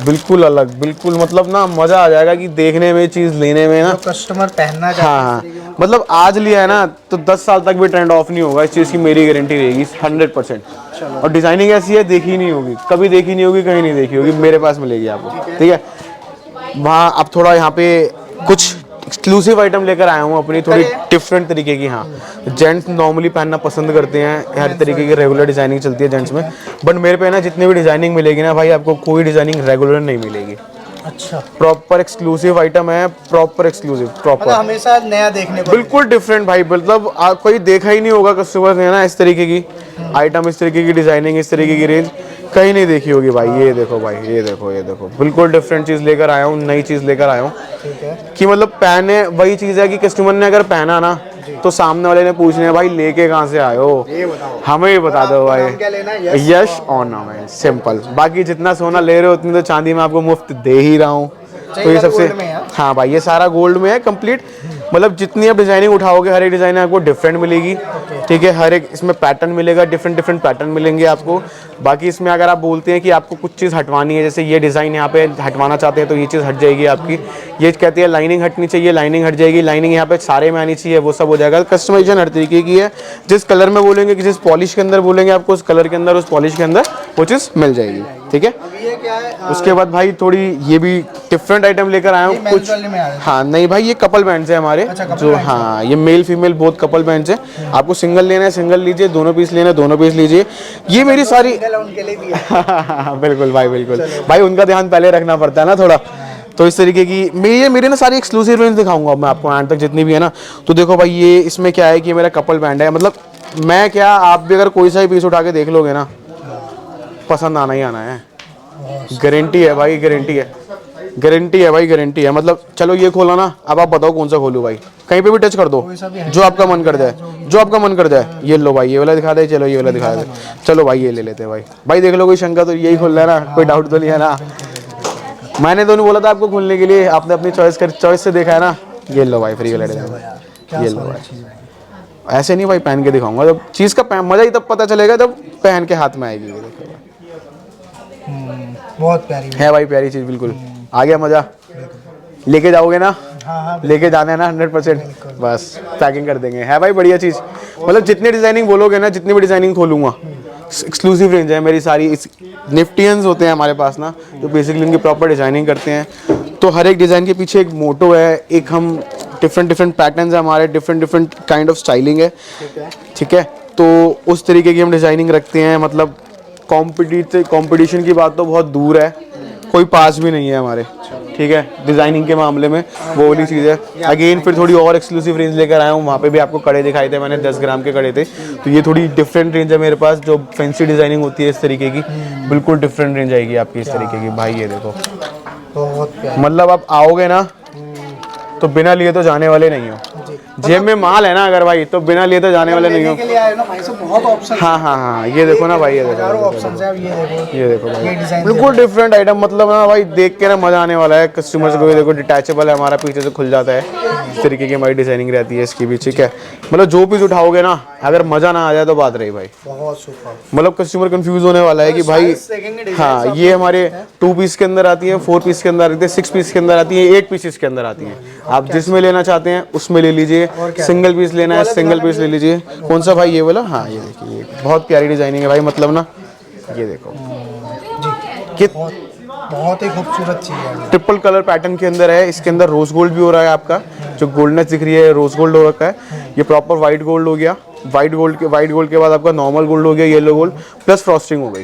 बिल्कुल अलग, बिल्कुल मतलब ना मजा आ जाएगा कि देखने में, चीज लेने में ना, कस्टमर पहनना चाहता है। हाँ, मतलब आज लिया है ना तो 10 साल तक भी ट्रेंड ऑफ नहीं होगा, इस चीज की मेरी गारंटी रहेगी 100%। और डिजाइनिंग ऐसी है, देखी नहीं होगी, कभी देखी नहीं होगी, कहीं नहीं देखी होगी, मेरे पास मिलेगी आपको। ठीक है, वहाँ अब थोड़ा यहाँ पे कुछ एक्सक्लूसिव आइटम लेकर आया हूँ अपनी, थोड़ी डिफरेंट तरीके की। हाँ, जेंट्स नॉर्मली पहनना पसंद करते हैं, हर तरीके की रेगुलर डिजाइनिंग चलती है जेंट्स में, बट मेरे पे ना जितनी भी डिजाइनिंग मिलेगी ना भाई, आपको कोई डिजाइनिंग रेगुलर नहीं मिलेगी। अच्छा, प्रॉपर एक्सक्लूसिव आइटम है, प्रॉपर एक्सक्लूसिव, मतलब प्रॉपर हमेशा नया देखने को बिल्कुल डिफरेंट भाई। मतलब कोई देखा ही नहीं होगा कस्टमर ने ना इस तरीके की आइटम, इस तरीके की डिजाइनिंग, इस तरीके की रेंज कहीं नहीं देखी होगी भाई। ये देखो भाई, ये देखो, ये देखो, बिल्कुल डिफरेंट चीज़ लेकर आया हूँ, नई चीज़ लेकर आया हूँ ठीक है। कि मतलब पहने वही चीज़ है कि कस्टमर ने अगर पहना ना तो सामने वाले ने पूछने है भाई लेके कहाँ से आए हो, ये बताओ, हमें ही बता दो भाई। नाम क्या लेना है? यश ऑर्नामेंट, सिंपल। बाकी जितना सोना ले रहे हो उतनी तो चांदी मैं आपको मुफ्त दे ही रहा हूँ। तो ये सबसे, गोल्ड में है। हाँ भाई ये सारा गोल्ड में है कंप्लीट। मतलब जितनी आप डिजाइनिंग उठाओगे हर एक डिजाइन आपको डिफरेंट मिलेगी, ठीक है। हर एक इसमें पैटर्न मिलेगा, डिफरेंट डिफरेंट पैटर्न मिलेंगे आपको। बाकी इसमें अगर आप बोलते हैं कि आपको कुछ चीज़ हटवानी है, जैसे ये डिज़ाइन यहाँ पे हटवाना चाहते हैं तो ये चीज़ हट जाएगी आपकी। ये कहती है लाइनिंग हटनी चाहिए, लाइनिंग हट जाएगी। लाइनिंग यहाँ पे सारे में आनी चाहिए, वो सब हो जाएगा। कस्टमाइजेशन हर तरीके की है, जिस कलर में बोलेंगे कि जिस पॉलिश के अंदर बोलेंगे आपको उस कलर के अंदर, उस पॉलिश के अंदर वो चीज़ मिल जाएगी, ठीक है। अब ये क्या है? उसके बाद भाई थोड़ी ये भी डिफरेंट आइटम लेकर आया हूँ ये कुछ। men's वाले में आ रहे हैं। हाँ नहीं भाई, ये कपल बैंड्स है हमारे, अच्छा, couple जो bands हाँ ये male female both couple bands है। आपको सिंगल लेना है सिंगल लीजिए, दोनों पीस लेना है दोनों पीस लीजिए। ये मेरी सारी सिंगल है, उनके लिए भी है। बिल्कुल भाई, बिल्कुल भाई, उनका ध्यान पहले रखना पड़ता है ना थोड़ा। तो इस तरीके की मेरे ना सारी एक्सक्लूसिव रेंज दिखाऊंगा मैं आपको एंड तक जितनी भी है ना। तो देखो भाई, ये इसमें क्या है कि मेरा कपल बैंड है। मतलब मैं क्या, आप भी अगर कोई सा ही पीस उठा के देख लोगे ना, पसंद आना ही आना है। गारंटी है भाई, गारंटी है, गारंटी है भाई, गारंटी है। मतलब चलो ये खोला ना, अब आप बताओ कौन सा खोलूं भाई। कहीं पे भी टच कर दो, जो आपका मन कर जाए, जो आपका मन कर जाए। ये लो भाई, ये वाला दिखा दे, चलो ये वाला दिखा दे, चलो भाई ये ले लेते हैं भाई। भाई देख लो, कोई शंका तो यही खोल रहा है ना, कोई डाउट तो नहीं है ना। मैंने तो नहीं बोला था आपको खोलने के लिए, आपने अपनी चॉइस से देखा है ना। ये लो भाई, फ्री वाला डिजाइन, ये लो भाई। ऐसे नहीं भाई, पहन के दिखाऊंगा। जब चीज़ का मजा ही तब पता चलेगा जब पहन के हाथ में आएगी। ये देखो बहुत प्यारी है भाई, प्यारी चीज़ बिल्कुल। आ गया मजा, लेके जाओगे ना, लेके जाना है ना 100%, बस पैकिंग कर देंगे। है भाई बढ़िया चीज़। मतलब जितनी डिजाइनिंग बोलोगे ना, जितनी भी डिजाइनिंग खोलूंगा, एक्सक्लूसिव रेंज है मेरी सारी। निफ्टियंस होते हैं हमारे पास ना, जो बेसिकली उनकी प्रॉपर डिजाइनिंग करते हैं। तो हर एक डिज़ाइन के पीछे एक मोटो है, एक हम डिफरेंट पैटर्न्स है हमारे, डिफरेंट काइंड ऑफ स्टाइलिंग है, ठीक है। तो उस तरीके की हम डिज़ाइनिंग रखते हैं। मतलब कंपटीशन की बात तो बहुत दूर है, कोई पास भी नहीं है हमारे, ठीक है। डिजाइनिंग के मामले में वो वाली चीज़ है। अगेन फिर थोड़ी और एक्सक्लूसिव रेंज लेकर आया हूँ। वहाँ पे भी आपको कड़े दिखाए थे मैंने, 10 ग्राम के कड़े थे। तो ये थोड़ी डिफरेंट रेंज है मेरे पास, जो फैंसी डिजाइनिंग होती है इस तरीके की, बिल्कुल डिफरेंट रेंज आएगी आपकी इस तरीके की भाई। ये देखो, बहुत प्यारी। मतलब आप आओगे ना तो बिना लिए तो जाने वाले नहीं हो। जेब में माल है ना अगर भाई, तो बिना लिए तो जाने वाले नहीं हो। के लिए आए ना भाई, सब बहुत ऑप्शन। हाँ, ये देखो ना भाई, ये देखो, ऑप्शंस है। ये देखो ये भाई, डिजाइन बिल्कुल डिफरेंट आइटम। मतलब ना भाई देख के ना मजा आने वाला है कस्टमर्स को। ये देखो डिटैचेबल है हमारा, पीछे से खुल जाता है। इस तरीके की हमारी डिजाइनिंग रहती है इसकी भी, ठीक है। मतलब जो पीस उठाओगे ना, अगर मजा ना आ जाए तो बात रही भाई। बहुत सुपर। मतलब कस्टमर कंफ्यूज होने वाला है कि भाई, हाँ ये हमारे 2 पीस के अंदर आती है, 4 पीस के अंदर आती है, 6 पीस के अंदर आती है, 8 पीसेस के अंदर आती है। आप जिसमें लेना चाहते हैं उसमें ले लीजिए। सिंगल पीस लेना है सिंगल पीस ले लीजिए। कौन सा भाई, ये वाला? हाँ ये देखिए, ये बहुत प्यारी डिजाइनिंग है भाई। मतलब ना ये देखो, बहुत ही खूबसूरत चीज है। ट्रिपल कलर पैटर्न के अंदर है। इसके अंदर रोज गोल्ड भी हो रहा है आपका, जो गोल्डनेस दिख रही है रोज गोल्ड हो रखा है। ये प्रॉपर व्हाइट गोल्ड हो गया। व्हाइट गोल्ड के बाद आपका नॉर्मल गोल्ड हो गया, येलो गोल्ड प्लस फ्रॉस्टिंग हो गई,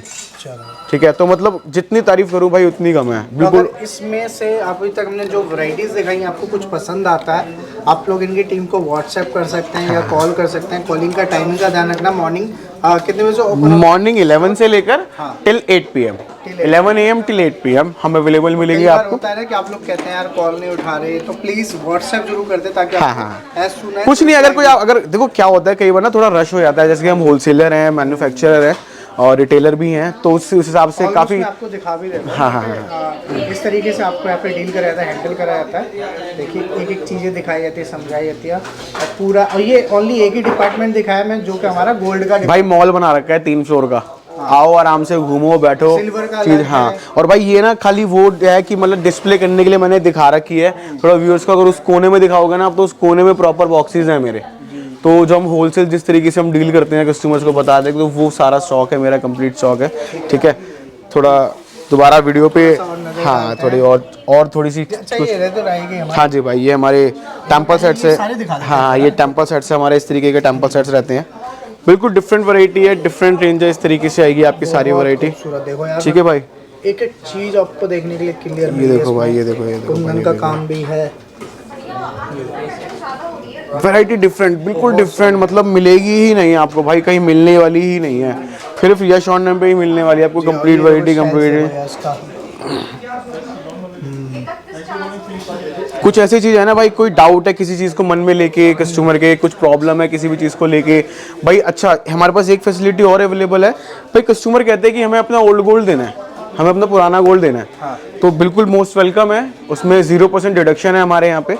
ठीक है। तो मतलब जितनी तारीफ करूं भाई उतनी कम है, बिल्कुल। इसमें से अभी तक हमने जो वैरायटीज दिखाई, आपको कुछ पसंद आता है, आप लोग इनकी टीम को व्हाट्सएप कर सकते हैं या कॉल कर सकते हैं। कॉलिंग का टाइमिंग का ध्यान रखना। मॉर्निंग कितने बजे ओपन? मॉर्निंग 11 से लेकर till 8 PM, 11 AM till 8 PM हम अवेलेबल मिलेंगे आपको। होता है ना कि आप लोग कहते हैं यार कॉल नहीं उठा रहे, तो प्लीज व्हाट्सएप जरूर कर दे, ताकि कुछ नहीं, अगर देखो क्या होता है, कई बार ना थोड़ा रश हो जाता है। जैसे कि हम होलसेलर हैं, मैन्युफैक्चरर हैं और रिटेलर भी हैं, तो उस हिसाब से काफ़ी आपको दिखा भी रहे। हाँ, इस तरीके से आपको यहाँ पे डील कराया जाता है, हैंडल कराया जाता है। देखिए एक एक चीज़ें दिखाई जाती है, समझाई जाती है, और पूरा। और ये ओनली एक ही डिपार्टमेंट दिखाया मैं, जो कि हमारा गोल्ड का भाई मॉल बना रखा है 3 फ्लोर का। आओ आराम से घूमो बैठो चीज। हाँ, और भाई ये ना खाली वो है कि मतलब डिस्प्ले करने के लिए मैंने दिखा रखी है थोड़ा व्यूअर्स को। अगर उस कोने में दिखाओगे ना आप, तो उस कोने में प्रॉपर बॉक्सेस हैं मेरे। तो जो हम होलसेल जिस तरीके से हम डील करते हैं कस्टमर्स को बता दें, तो वो सारा स्टॉक है मेरा, कंप्लीट स्टॉक है, ठीक है। थोड़ा दोबारा वीडियो पे, हाँ थोड़ी और थोड़ी सी हाँ जी भाई, ये हमारे टेम्पल सेट्स है। हाँ, ये टेम्पल सेट्स है हमारे, इस तरीके के टेम्पल सेट्स रहते हैं। बिल्कुल डिफरेंट वैरायटी है, डिफरेंट रेंज है, इस तरीके से आएगी आपकी सारी वैरायटी, ठीक है भाई। एक एक चीज आपको देखने के लिए क्लियर ये देखो भाई, ये देखो, ये देखो कुंदन का काम भी है। वैरायटी डिफरेंट, बिल्कुल डिफरेंट, मतलब मिलेगी ही नहीं आपको भाई, कहीं मिलने वाली ही नहीं है, सिर्फ यश ऑन नेम पे ही मिलने वाली है आपको कंप्लीट वैरायटी, कंप्लीट। कुछ ऐसी चीज़ है ना भाई, कोई डाउट है किसी चीज़ को मन में लेके, कस्टमर के कुछ प्रॉब्लम है किसी भी चीज़ को लेके भाई, अच्छा हमारे पास एक फैसिलिटी और अवेलेबल है भाई, कस्टमर कहते हैं कि हमें अपना ओल्ड गोल्ड देना है, हमें अपना पुराना गोल्ड देना है, हाँ। तो बिल्कुल मोस्ट वेलकम है, उसमें 0% डिडक्शन है हमारे यहाँ पे,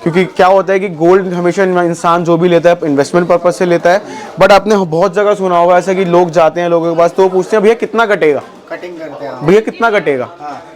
क्योंकि क्या होता है कि गोल्ड हमेशा इंसान जो भी लेता है इन्वेस्टमेंट पर्पज से लेता है, बट आपने बहुत जगह सुना होगा ऐसा कि लोग जाते हैं लोगों के पास तो वो पूछते हैं भैया कितना कटेगा, कटिंग करते हैं भैया कितना कटेगा,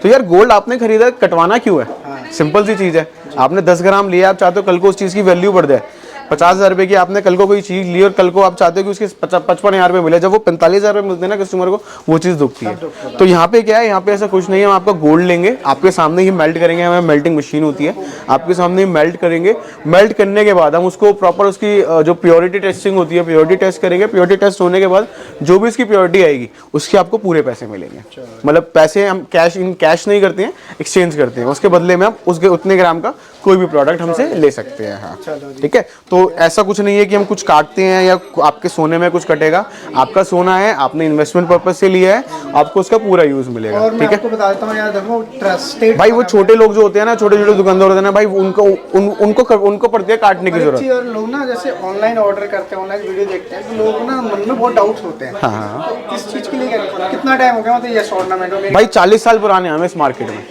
तो यार गोल्ड आपने खरीदा कटवाना क्यों है, सिंपल सी चीज़ है, आपने 10 ग्राम लिया, आप चाहते हो कल को उस चीज़ की वैल्यू बढ़ जाए, 50,000 रुपये की आपने कल को कोई चीज़ ली और कल को आप चाहते हो कि उसके 55,000 रुपये मिले, जब वो 45,000 रुपये मिलते हैं ना कस्टमर को, वो चीज़ दुखती है। तो यहाँ पे क्या है, यहाँ पे ऐसा कुछ नहीं है, हम आपका गोल्ड लेंगे, आपके सामने ही मेल्ट करेंगे, हमें मेल्टिंग मशीन होती है, आपके सामने ही मेल्ट करेंगे, मेल्ट करने के बाद हम उसको प्रॉपर उसकी जो प्योरिटी टेस्टिंग होती है, प्योरिटी टेस्ट करेंगे, प्योरिटी टेस्ट होने के बाद जो भी इसकी प्योरिटी आएगी उसके आपको पूरे पैसे मिलेंगे, मतलब पैसे हम कैश नहीं करते हैं, एक्सचेंज करते हैं, उसके बदले में आप उसके उतने ग्राम का कोई भी प्रोडक्ट हमसे ले सकते हैं। हाँ ठीक है, तो ऐसा कुछ नहीं है कि हम कुछ काटते हैं या आपके सोने में कुछ कटेगा, आपका सोना है, आपने इन्वेस्टमेंट पर्पज से लिया है, आपको उसका पूरा यूज मिलेगा। और मैं ठीक है, आपको बता देता हूँ यार, देखो ट्रस्टेड भाई वो छोटे लोग जो होते हैं ना, छोटे छोटे दुकानदार होते हैं ना भाई, उनको पड़ती है काटने की जरूरत। और लोग ना जैसे ऑनलाइन ऑर्डर करते हैं, ऑनलाइन वीडियो देखते हैं, तो लोग ना मन में बहुत डाउट्स होते हैं। हाँ। तो इस चीज के लिए कितना टाइम हो गया, मतलब ये ऑर्नामेंट में भाई 40 साल पुराने हैं हम इस मार्केट में,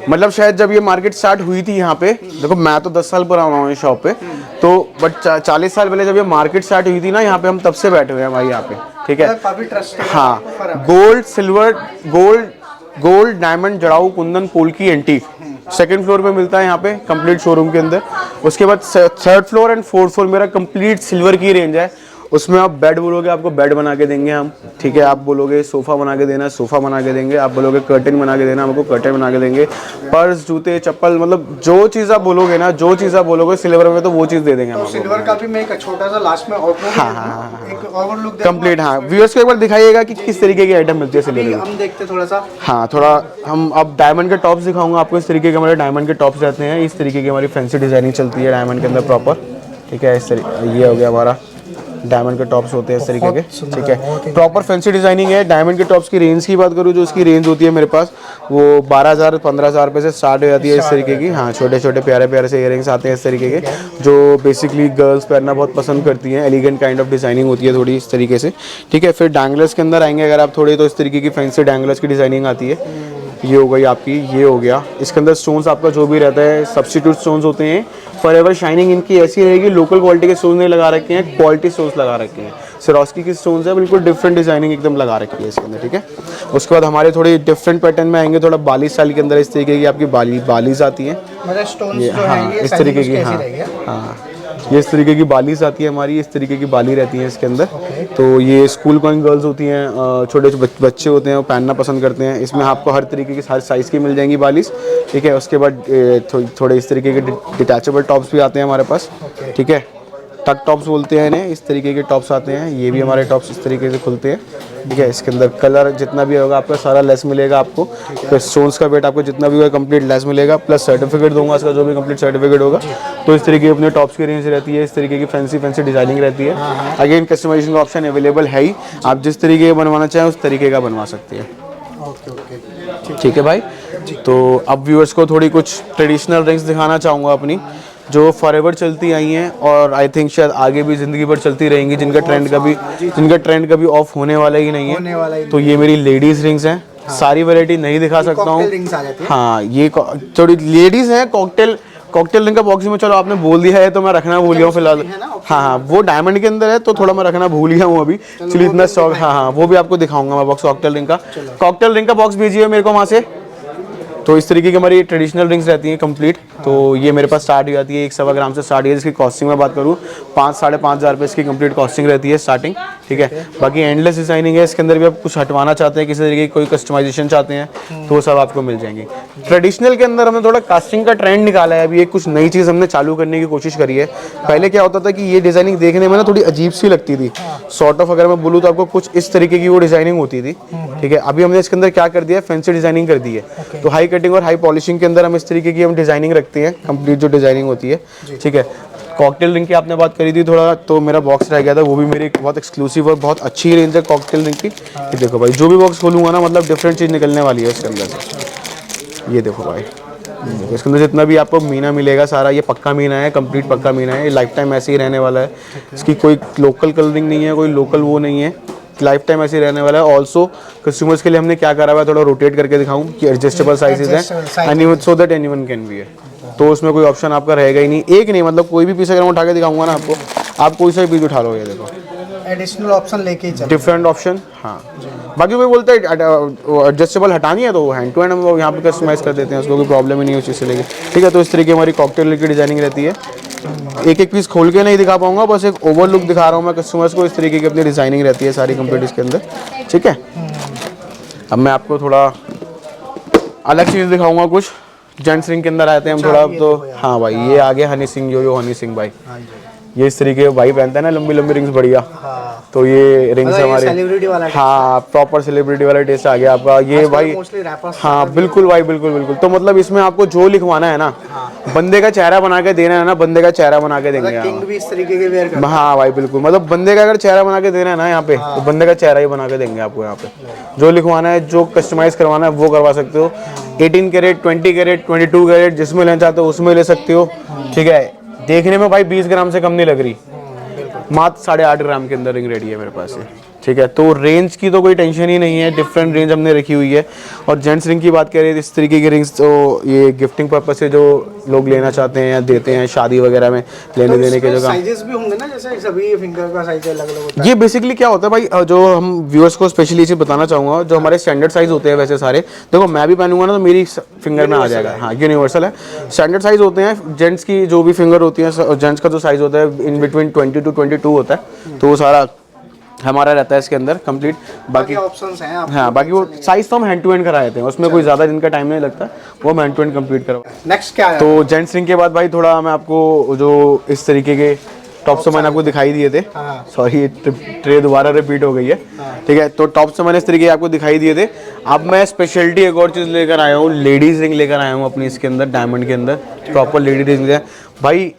मतलब शायद जब ये मार्केट स्टार्ट हुई थी यहाँ पे, देखो मैं तो 10 साल पुराना हूँ इस शॉप पे, तो बट 40 साल पहले जब ये मार्केट स्टार्ट हुई थी ना यहाँ पे, हम तब से बैठे हुए हैं भाई यहाँ पे। ठीक है, काफी ट्रस्टेड। हाँ, गोल्ड सिल्वर गोल्ड डायमंड जड़ाऊ kundan polki antique second floor पे मिलता है यहाँ पे कंप्लीट शोरूम के अंदर। उसके बाद third floor and fourth floor मेरा कंप्लीट सिल्वर की रेंज है, उसमें आप बेड बोलोगे आपको बेड बना के देंगे हम। ठीक है, आप बोलोगे सोफ़ा बना के देना, सोफ़ा बना के देंगे, आप बोलोगे कर्टन बना के देना, हमको कर्टन बना के देंगे। पर्स, जूते, चप्पल, मतलब जो चीज़ आप बोलोगे ना, जो चीज़ आप बोलोगे सिल्वर में, तो वो चीज़ दे देंगे हम। सिल्वर का भी मैं एक छोटा सा लास्ट में ओवरलुक कंप्लीट। हाँ, व्यूअर्स को एक बार दिखाइएगा कि किस तरीके की आइटम मिलती है सिल्वर में। हम देखते थोड़ा सा। हाँ, थोड़ा हम अब डायमंड के टॉप्स दिखाऊंगा आपको। इस तरीके के हमारे डायमंड के टॉप्स रहते हैं, इस तरीके की हमारी फैंसी डिजाइनिंग चलती है डायमंड के अंदर प्रॉपर। ठीक है, इस तरीके ये हो गया हमारा डायमंड के टॉप्स होते हैं इस तरीके के। ठीक है, प्रॉपर फैंसी डिजाइनिंग है। डायमंड के टॉप्स की रेंज की बात करूँ, जो उसकी रेंज होती है मेरे पास, वो 12,000 15,000 रुपये से स्टार्ट हो जाती है इस तरीके की। हाँ, छोटे छोटे प्यारे प्यारे से इयररिंग्स आते हैं इस तरीके के, जो बेसिकली गर्ल्स पहनना बहुत पसंद करती हैं। एलिगेंट काइंड ऑफ डिजाइनिंग होती है थोड़ी इस तरीके से। ठीक है, फिर डैंगलर्स के अंदर आएंगे अगर आप थोड़े, तो इस तरीके की फैंसी डैंगलर्स की डिजाइनिंग आती है। ये हो गई आपकी, ये हो गया। इसके अंदर स्टोन्स आपका जो भी रहता है सब्स्टिट्यूट स्टोन्स होते हैं। फॉरएवर शाइनिंग इनकी ऐसी रहेगी, लोकल क्वालिटी के स्टोन्स नहीं लगा रखे हैं, क्वालिटी स्टोन्स लगा रखे हैं। सिरोस्की की स्टोन्स है, बिल्कुल डिफरेंट डिजाइनिंग एकदम लगा रखी है इसके अंदर। ठीक है, उसके बाद हमारे थोड़ी डिफरेंट पैटर्न में आएंगे, थोड़ा बाली स्टाइल के अंदर इस तरीके की आपकी बालीज आती हैं, मतलब स्टोन्स जो हाँ, है ये इस तरीके की। हाँ, हाँ, ये इस तरीके की बालीज आती है हमारी, इस तरीके की बाली रहती है इसके अंदर। तो ये स्कूल गोइंग गर्ल्स होती हैं, छोटे बच्चे होते हैं, वो पहनना पसंद करते हैं। इसमें आपको हर तरीके की, हर साइज़ की मिल जाएंगी बालीज। ठीक है, उसके बाद थोड़े इस तरीके के डिटैचेबल टॉप्स भी आते हैं हमारे पास। ठीक है, टक टॉप्स बोलते हैं इन्हें, इस तरीके के टॉप्स आते हैं। ये भी हमारे टॉप्स इस तरीके से खुलते हैं। ठीक है, इसके अंदर कलर जितना भी होगा आपका सारा लेस मिलेगा आपको। फिर स्टोन्स का वेट आपको जितना भी होगा कंप्लीट लेस मिलेगा, प्लस सर्टिफिकेट दूंगा इसका, जो भी कंप्लीट सर्टिफिकेट होगा। तो इस तरीके की अपने टॉप्स की रेंज रहती है, इस तरीके की फैंसी डिजाइनिंग रहती है। अगेन कस्टमाइजेशन का ऑप्शन अवेलेबल है ही, आप जिस तरीके का बनवाना चाहें उस तरीके का बनवा सकते हैं। ठीक है भाई, तो अब व्यूअर्स को थोड़ी कुछ ट्रेडिशनल रिंग्स दिखाना चाहूँगा अपनी, जो फॉरएवर चलती आई हैं और आई थिंक शायद आगे भी ज़िंदगी भर चलती रहेंगी, जिनका ट्रेंड कभी ऑफ होने वाला ही नहीं है। तो ये मेरी लेडीज़ रिंग्स हैं। सारी वैरायटी नहीं दिखा सकता हूँ। हाँ, ये थोड़ी लेडीज़ हैं। कॉकटेल रिंग का बॉक्स में, चलो आपने बोल दिया है तो मैं रखना भूल गया हूँ फिलहाल। हाँ, वो डायमंड के अंदर है तो थोड़ा मैं रखना भूल गया हूँ अभी। चलिए इतना स्टॉक, हाँ, वो भी आपको दिखाऊंगा मैं बॉक्स कॉकटेल रिंग का बॉक्स भेजिए मेरे को वहाँ से। तो इस तरीके की हमारी ट्रेडिशनल रिंग्स रहती हैं कंप्लीट। तो ये मेरे पास स्टार्ट हो जाती है 1 सवा ग्राम से स्टार्ट है, जिसकी कॉस्टिंग में बात करूँ 5 साढ़े 5 हज़ार रुपये इसकी कंप्लीट कॉस्टिंग रहती है स्टार्टिंग। ठीक है। बाकी एंडलेस डिजाइनिंग है, इसके अंदर भी आप कुछ हटवाना चाहते हैं, किसी तरीके की कोई कस्टमाइजेशन चाहते हैं तो वो सब आपको मिल जाएंगे। ट्रेडिशनल के अंदर हमने थोड़ा कास्टिंग का ट्रेंड निकाला है, अभी एक कुछ नई चीज़ हमने चालू करने की कोशिश करी है। पहले क्या होता था कि ये डिजाइनिंग देखने में ना थोड़ी अजीब सी लगती थी, सॉर्ट ऑफ अगर मैं बोलूँ तो आपको कुछ इस तरीके की वो डिजाइनिंग होती थी, ठीक है। अभी हमने इसके अंदर क्या कर दिया है, फैंसी डिजाइनिंग कर दी है। तो हाई कटिंग और हाई पॉलिशिंग के अंदर हम इस तरीके की हम डिजाइनिंग रखते हैं, कंप्लीट जो डिजाइनिंग होती है, ठीक है। कॉकटेल रिंग की आपने बात करी थी थोड़ा, तो मेरा बॉक्स रह गया था, वो भी मेरी एक बहुत एक्सक्लूसिव और बहुत अच्छी रेंज है कॉकटेल रिंग की। ये देखो भाई, जो भी बॉक्स खोलूंगा ना मतलब डिफरेंट चीज़ निकलने वाली है इसके अंदर से। ये देखो भाई, देखो इसके अंदर जितना भी आपको मीना मिलेगा सारा ये पक्का मीना है, कंप्लीट पक्का मीना है। ये लाइफ टाइम ऐसे ही रहने वाला है, इसकी कोई लोकल कलरिंग नहीं है, कोई लोकल वो नहीं है, लाइफ टाइम ऐसे ही रहने वाला है। ऑल्सो कस्टमर्स के लिए हमने क्या करा हुआ है, थोड़ा रोटेट करके दिखाऊं कि एडजस्टेबल साइजेस हैं, so that anyone can wear. तो उसमें कोई ऑप्शन आपका रहेगा ही नहीं, एक नहीं मतलब कोई भी पीस अगर मैं उठा के दिखाऊंगा ना आपको, आप कोई सा भी पीस उठा लो, ये देखो एडिशनल ऑप्शन लेके ही चलो, डिफरेंट ऑप्शन। हाँ, बाकी कोई बोलते हैं एडजस्टेबल हटानी है तो हैंड टू हैंड हम यहाँ पे कस्टमाइज कर देते हैं, उसको कोई प्रॉब्लम ही नहीं है उस चीज़ से लेके, ठीक है। तो इस तरीके हमारी कॉकटेल की डिजाइनिंग रहती है। एक एक पीस खोल के नहीं दिखा पाऊंगा, बस एक ओवर लुक दिखा रहा हूँ मैं कस्टमर्स को। इस तरीके की अपनी डिजाइनिंग रहती है सारी कंप्लीट इसके अंदर, ठीक है। अब मैं आपको थोड़ा अलग चीज़ दिखाऊंगा, कुछ जेंट्स रिंग के अंदर आते हैं हम थोड़ा। तो हाँ भाई, ये आगे हनी सिंह, यो हनी सिंह भाई, ये इस तरीके भाई पहनता है ना लंबी लंबी रिंग्स, बढ़िया। तो ये रिंग्स हमारे सेलिब्रिटी वाला, हाँ प्रॉपर सेलिब्रिटी वाला टेस्ट आ गया आपका। ये भाई हाँ बिल्कुल भाई, बिल्कुल बिल्कुल। तो मतलब इसमें आपको जो लिखवाना है ना, बंदे का चेहरा बना के देना है ना, बंदे का चेहरा बना के देंगे। किंग भी इस तरीके के वेयर करता है। हाँ भाई बिल्कुल, मतलब बंदे का अगर चेहरा बना के देना है ना यहाँ पे, तो बंदे का चेहरा ही बना के देंगे आपको। यहाँ पे जो लिखवाना है, जो कस्टमाइज करवाना है वो करवा सकते हो। 18 कैरेट, 20 कैरेट, 22 कैरेट, जिसमें लेना चाहते हो उसमें ले सकते हो, ठीक है। देखने में भाई 20 ग्राम से कम नहीं लग रही, मात्र 8.5 ग्राम के अंदर रिंग रेडी है मेरे पास से, ठीक है। तो रेंज की तो कोई टेंशन ही नहीं है, डिफरेंट रेंज हमने रखी हुई है। और जेंट्स रिंग की बात करें, इस तरीके की रिंग्स तो ये गिफ्टिंग पर्पस से जो लोग लेना चाहते हैं या देते हैं शादी वगैरह में लेने देने के जगह। साइजेस भी होंगे ना, जैसे सभी फिंगर का साइज अलग अलग होता है। ये बेसिकली क्या होता है भाई, जो हम व्यूअर्स को स्पेशली चीज़ बताना चाहूँगा, जो हमारे स्टैंडर्ड साइज होते हैं वैसे सारे, देखो मैं भी पहनूंगा ना तो मेरी फिंगर में आ जाएगा। हाँ, यूनिवर्सल है, स्टैंडर्ड साइज होते हैं। जेंट्स की जो भी फिंगर होती है, जेंट्स का जो साइज होता है इन बिटवीन 20 to 22 होता है, तो वो सारा हमारा रहता है इसके अंदर कंप्लीट। बाकी ऑप्शंस हैं आपके। हाँ, बाकी वो साइज तो हम हैंड टू हैंड करा देते हैं, उसमें कोई ज़्यादा जिनका टाइम नहीं लगता, वो हम हैंड टू हैंड कंप्लीट करवा। नेक्स्ट क्या है? तो जेंट्स रिंग के बाद भाई थोड़ा मैं आपको जो इस तरीके के टॉप्स तो मैंने आपको दिखाई दिए थे, सॉरी ट्रे दोबारा रिपीट हो गई है, ठीक है। तो टॉप्स तो मैंने इस तरीके आपको दिखाई दिए थे। अब मैं स्पेशलिटी एक और चीज़ लेकर आया हूँ, लेडीज रिंग लेकर आया हूँ अपनी इसके अंदर, डायमंड के अंदर प्रॉपर लेडीज रिंग है भाई।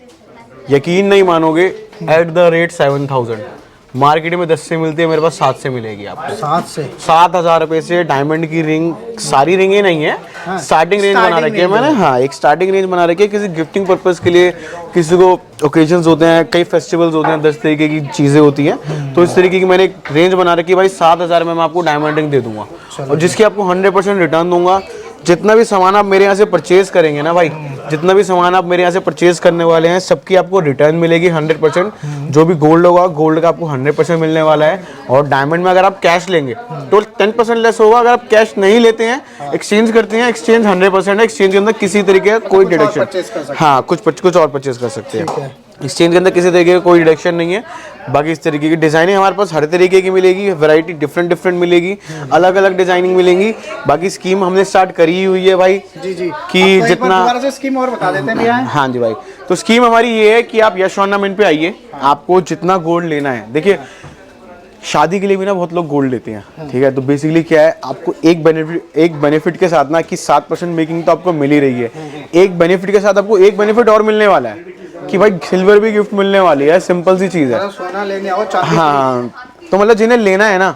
यकीन नहीं मानोगे, एट द रेट 7000 मार्केट में 10 से मिलती है, मेरे पास 7 से मिलेगी आपको। 7,000 रुपए से डायमंड की रिंग, सारी रिंगें नहीं है, स्टार्टिंग रेंज बना रखी है मैंने। हाँ, एक स्टार्टिंग रेंज बना रखी है किसी गिफ्टिंग पर्पस के लिए, किसी को ओकेजन्स होते हैं, कई फेस्टिवल्स होते हैं, 10 तरीके की चीज़ें होती हैं, तो इस तरीके की मैंने एक रेंज बना रखी है भाई। 7,000 में मैं आपको डायमंड रिंग दे दूंगा, और जिसकी आपको 100% रिटर्न दूंगा। जितना भी सामान आप मेरे यहाँ से परचेज करेंगे ना भाई, जितना भी सामान आप मेरे यहाँ से परचेज करने वाले हैं, सबकी आपको रिटर्न मिलेगी 100%। जो भी गोल्ड होगा, गोल्ड का आपको 100% मिलने वाला है। और डायमंड में अगर आप कैश लेंगे तो 10% लेस होगा। अगर आप कैश नहीं लेते हैं, एक्सचेंज करते हैं, एक्सचेंज 100% है। एक्सचेंज के अंदर किसी तरीके का कोई डिडक्शन, हाँ कुछ और परचेज कर सकते हैं। एक्सचेंज के अंदर किसी तरीके का कोई डिडक्शन नहीं है। बाकी इस तरीके की डिजाइनिंग हमारे पास हर तरीके की मिलेगी, वैरायटी डिफरेंट मिलेगी, अलग अलग डिजाइनिंग मिलेंगी। बाकी स्कीम हमने स्टार्ट करी हुई है भाई, जी कि जितना दोबारा से स्कीम और बता देते हैं भैया। हाँ जी भाई, तो स्कीम हमारी ये है कि आप यश ऑर्नामेंट पे आइए, आपको जितना गोल्ड लेना है, देखिए शादी के लिए भी ना बहुत लोग गोल्ड लेते हैं, ठीक है। तो बेसिकली क्या है, आपको एक बेनिफिट के साथ ना कि 7% मेकिंग तो आपको मिल ही रही है, एक बेनिफिट के साथ आपको एक बेनिफिट और मिलने वाला है कि भाई सिल्वर भी गिफ्ट मिलने वाली है। सिंपल सी चीज़ है। सोना लेने आओ, चांदी। हाँ, तो मतलब जिन्हें लेना है ना,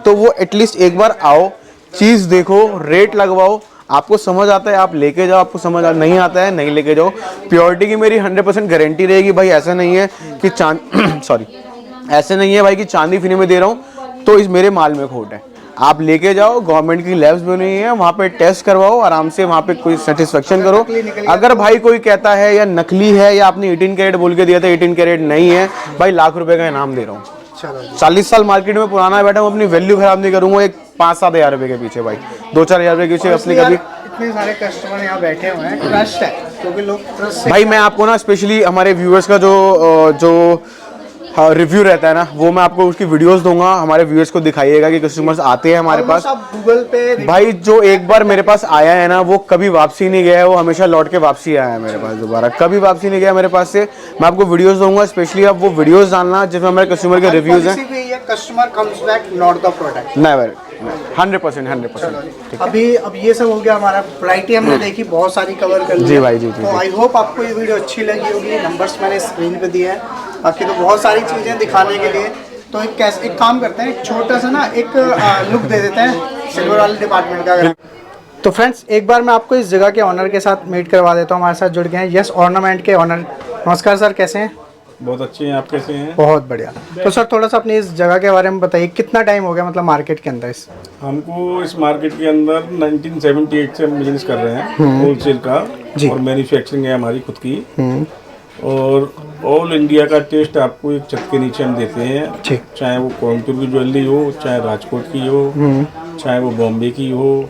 तो वो एटलीस्ट एक बार आओ, चीज़ देखो, रेट लगवाओ, आपको समझ आता है आप लेके जाओ, आपको समझ नहीं आता है नहीं लेके जाओ। प्योरिटी की मेरी 100% गारंटी रहेगी भाई। ऐसा नहीं है कि सॉरी ऐसे नहीं है भाई कि चांदी फ्री में दे रहा हूँ तो इस मेरे माल में खोट है। आप लेके जाओ, गवर्नमेंट की लैब्स बनी हुई है, वहाँ पे टेस्ट करवाओ आराम से, वहाँ पे कोई सेटिस्फेक्शन करो। अगर भाई कोई कहता है या नकली है या आपने 18 कैरेट बोल के दिया था, 18 कैरेट नहीं है भाई, लाख रुपए का इनाम दे रहा हूँ। 40 साल मार्केट में पुराना बैठा हूँ, अपनी वैल्यू खराब नहीं करूंगा एक 5-7 हज़ार रुपए के पीछे भाई, 2-4 हज़ार रुपए के पीछे अपनी कभी। इतने सारे कस्टमर यहाँ बैठे हुए हैं, ट्रस्ट है, क्योंकि लोग ट्रस्ट से भाई मैं आपको ना स्पेशली हमारे व्यूअर्स का जो हाँ रिव्यू रहता है ना, वो मैं आपको उसकी वीडियोस दूंगा, हमारे व्यूअर्स को दिखाइएगा कि कस्टमर्स आते हैं हमारे पास। आप गूगल पे भाई जो एक बार मेरे पास आया है ना, वो कभी वापसी नहीं गया है, वो हमेशा लौट के वापसी आया है मेरे पास दोबारा, कभी वापसी नहीं गया मेरे पास से। मैं आपको वीडियोस दूंगा, स्पेशली आप वो वीडियोस डालना जिसमें हमारे कस्टमर के रिव्यूज हैं। Customer comes back not the product. Never, 100%। अभी अब ये सब हो गया हमारा, वैरायटी हमने देखी, बहुत सारी कवर कर ली। जी भाई, जी। तो आई होप आपको ये वीडियो अच्छी लगी होगी। नंबर्स मैंने स्क्रीन पे दिए हैं, बाकी तो बहुत सारी चीज़ें दिखाने के लिए। तो एक काम करते हैं, एक छोटा सा ना एक लुक दे देते हैं सिल्वर वाले डिपार्टमेंट का। तो फ्रेंड्स, एक बार मैं आपको इस जगह के ऑनर के साथ मीट करवा देता हूँ। हमारे साथ जुड़ गए हैं यस ऑर्नामेंट के ऑनर। नमस्कार सर, कैसे हैं? बहुत अच्छे हैं, आप कैसे हैं? बहुत बढ़िया। तो सर थोड़ा सा अपनी इस जगह के बारे में बताइए, कितना टाइम हो गया मतलब मार्केट के अंदर? हमको इस मार्केट के अंदर 1978 से हम बिजनेस कर रहे हैं होलसेल का, और मैन्युफैक्चरिंग है हमारी खुद की, और ऑल इंडिया का टेस्ट आपको एक छत के नीचे हम देते हैं। चाहे वो कोयम्बटूर की ज्वेलरी हो, चाहे राजकोट की हो, चाहे वो बॉम्बे की हो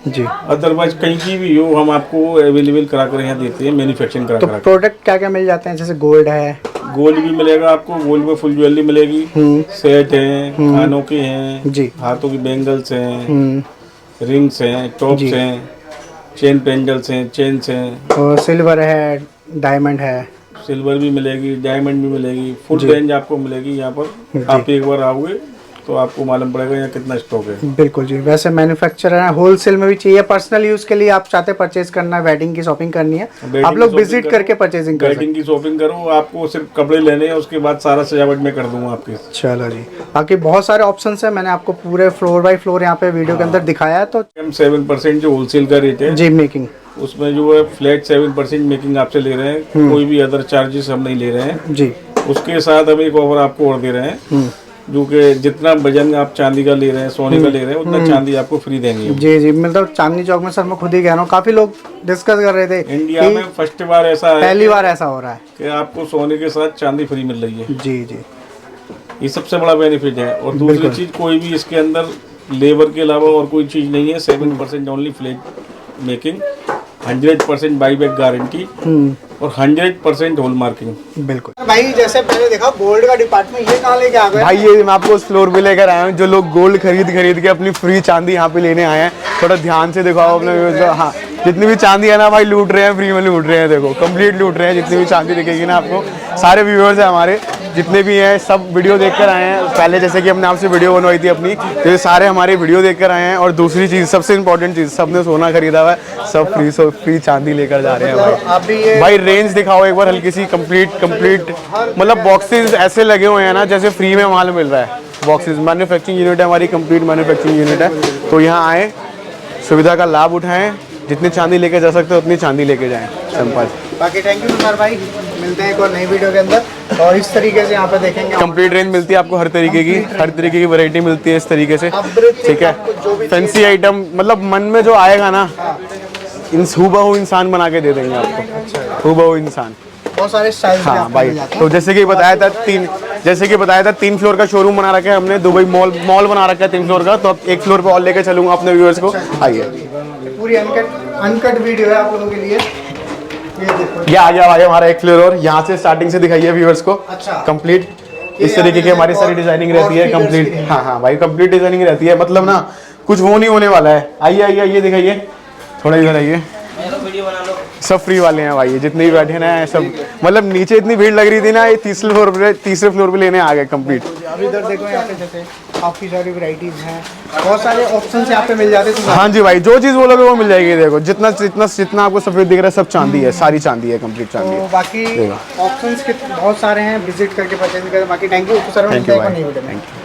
जी, अदरवाइज कहीं की भी हो, हम आपको अवेलेबल करा कर यहाँ देते हैं, मैन्युफैक्चरिंग करा तो कर। प्रोडक्ट क्या क्या मिल जाते हैं? जैसे गोल्ड है, गोल्ड भी मिलेगा आपको, गोल्ड में फुल ज्वेलरी मिलेगी, सेट हैं, कानों के हैं जी, हाथों की बैंगल्स हैं, रिंग्स हैं, टॉप्स हैं, चेन पेंडल्स हैं, चेन्स हैं, और सिल्वर है, डायमंड है। सिल्वर भी मिलेगी, डायमंड भी मिलेगी, फुल रेंज आपको मिलेगी यहाँ पर। आप एक बार आओगे तो आपको मालूम पड़ेगा यहाँ कितना स्टॉक है। बिल्कुल जी। वैसे मैन्युफैक्चरर है, होलसेल में भी चाहिए, पर्सनल यूज के लिए आप चाहते परचेज करना है, वेडिंग की शॉपिंग करनी है, आप लोग विजिट करके परचेजिंग कर सकते हैं। वेडिंग की शॉपिंग करो, आपको सिर्फ कपड़े लेने हैं, उसके बाद सारा सजावट मैं कर दूंगा आपके। चलो जी, बाकी बहुत सारे ऑप्शंस हैं, मैंने आपको पूरे फ्लोर बाय फ्लोर यहाँ पे वीडियो के अंदर दिखाया है। तो 7% जो होलसेल का रेट है जी, मेकिंग उसमें जो है फ्लैट 7% मेकिंग आपसे ले रहे हैं, कोई भी अदर चार्जेस हम नहीं ले रहे हैं जी। उसके साथ हम एक ऑफर आपको और दे रहे हैं, जो कि जितना वजन आप चांदी का ले रहे हैं, सोने का ले रहे हैं, उतना चांदी आपको फ्री देंगे। जी जी, मतलब चांदनी चौक में सर मैं खुद ही कह रहा हूँ, काफी लोग डिस्कस कर रहे थे इंडिया में फर्स्ट बार ऐसा है, पहली बार ऐसा हो रहा है कि आपको सोने के साथ चांदी फ्री मिल रही है। जी जी, ये सबसे बड़ा बेनिफिट है। और दूसरी चीज, कोई भी इसके अंदर लेबर के अलावा और कोई चीज नहीं है। 7% only flat making, 100% by back guarantee, और 100% होल मार्किंग। बिल्कुल भाई। जैसे मैंने देखा गोल्ड का डिपार्टमेंट, ये कहाँ लेके आ गए भाई? ये मैं आपको उस फ्लोर पे लेकर आया हूँ जो लोग गोल्ड खरीद के अपनी फ्री चांदी यहाँ पे लेने आए हैं। थोड़ा ध्यान से दिखाओ अपने व्यूअर्स को। हाँ, जितनी भी चांदी है ना भाई, लूट रहे हैं, फ्री में लूट रहे हैं। देखो कंप्लीट लूट रहे हैं। जितनी भी चांदी दिखेगी ना आपको, सारे व्यूअर्स हैं हमारे जितने भी हैं, सब वीडियो देखकर आए हैं। पहले जैसे कि हमने आपसे वीडियो बनवाई थी अपनी, तो ये सारे हमारे वीडियो देखकर आए हैं। और दूसरी चीज़, सबसे इंपॉर्टेंट चीज़, सबने सोना खरीदा हुआ है, सब फ्री चांदी लेकर जा रहे हैं भाई। रेंज दिखाओ एक बार हल्की सी। कंप्लीट मतलब बॉक्सेस ऐसे लगे हुए हैं ना जैसे फ्री में माल मिल रहा है। बॉक्सेस, मैन्युफैक्चरिंग यूनिट है हमारी, कंप्लीट मैन्युफैक्चरिंग यूनिट है। तो यहाँ आए, सुविधा का लाभ उठाएं, जितनी चांदी लेके जा सकते हो उतनी चांदी लेके जाएं। सिंपल। बाकी थैंक यू सर भाई, मिलते हैं एक और नई वीडियो के अंदर। और इस तरीके से यहाँ पे देखेंगे कंप्लीट रेंज मिलती है आपको, हर तरीके की वैरायटी मिलती है इस तरीके से। ठीक है, फैंसी आइटम, मतलब मन में जो आएगा ना, हूबहू इंसान बना के दे देंगे आपको, हूबहू इंसान। बहुत सारे स्टाइल। हाँ भाई, तो जैसे कि बताया था 3 फ्लोर का शोरूम बना रखा है हमने, दुबई मॉल बना रखा है 3 फ्लोर का। तो अब 1 फ्लोर पे और लेके चलूंगा अपने व्यूअर्स को। आइए, पूरी अनकट वीडियो है आप लोगों के लिए। ये देखो, ये आ गया भाई हमारा 1 फ्लोर, और यहाँ से स्टार्टिंग से दिखाइए व्यूअर्स को। अच्छा, कंप्लीट इस तरीके की हमारी सारी डिजाइनिंग रहती है, कंप्लीट। हाँ भाई, कंप्लीट डिजाइनिंग रहती है, मतलब ना कुछ वो नहीं होने वाला है। आइए दिखाइए, थोड़ा इधर आइए। सब फ्री वाले हैं भाई, ये जितने भी बैठे ना सब, मतलब नीचे इतनी भीड़ लग रही थी ना, ये तीसरे फ्लोर पे लेने आ गए कंप्लीट। अभी इधर देखो, यहाँ पे जैसे काफी सारी वैरायटीज हैं, बहुत सारे ऑप्शंस यहाँ पे मिल जाते हैं। हाँ जी भाई, जो चीज बोलोगे वो मिल जाएगी। देखो जितना आपको सफेद दिख रहा है, सब चांदी है, सारी चांदी है, कंप्लीट चांदी तो है। बाकी ऑप्शंस बहुत सारे हैं, विजिट करके परचेज करें। बाकी thank you sir, thank you भाई, थैंक यू।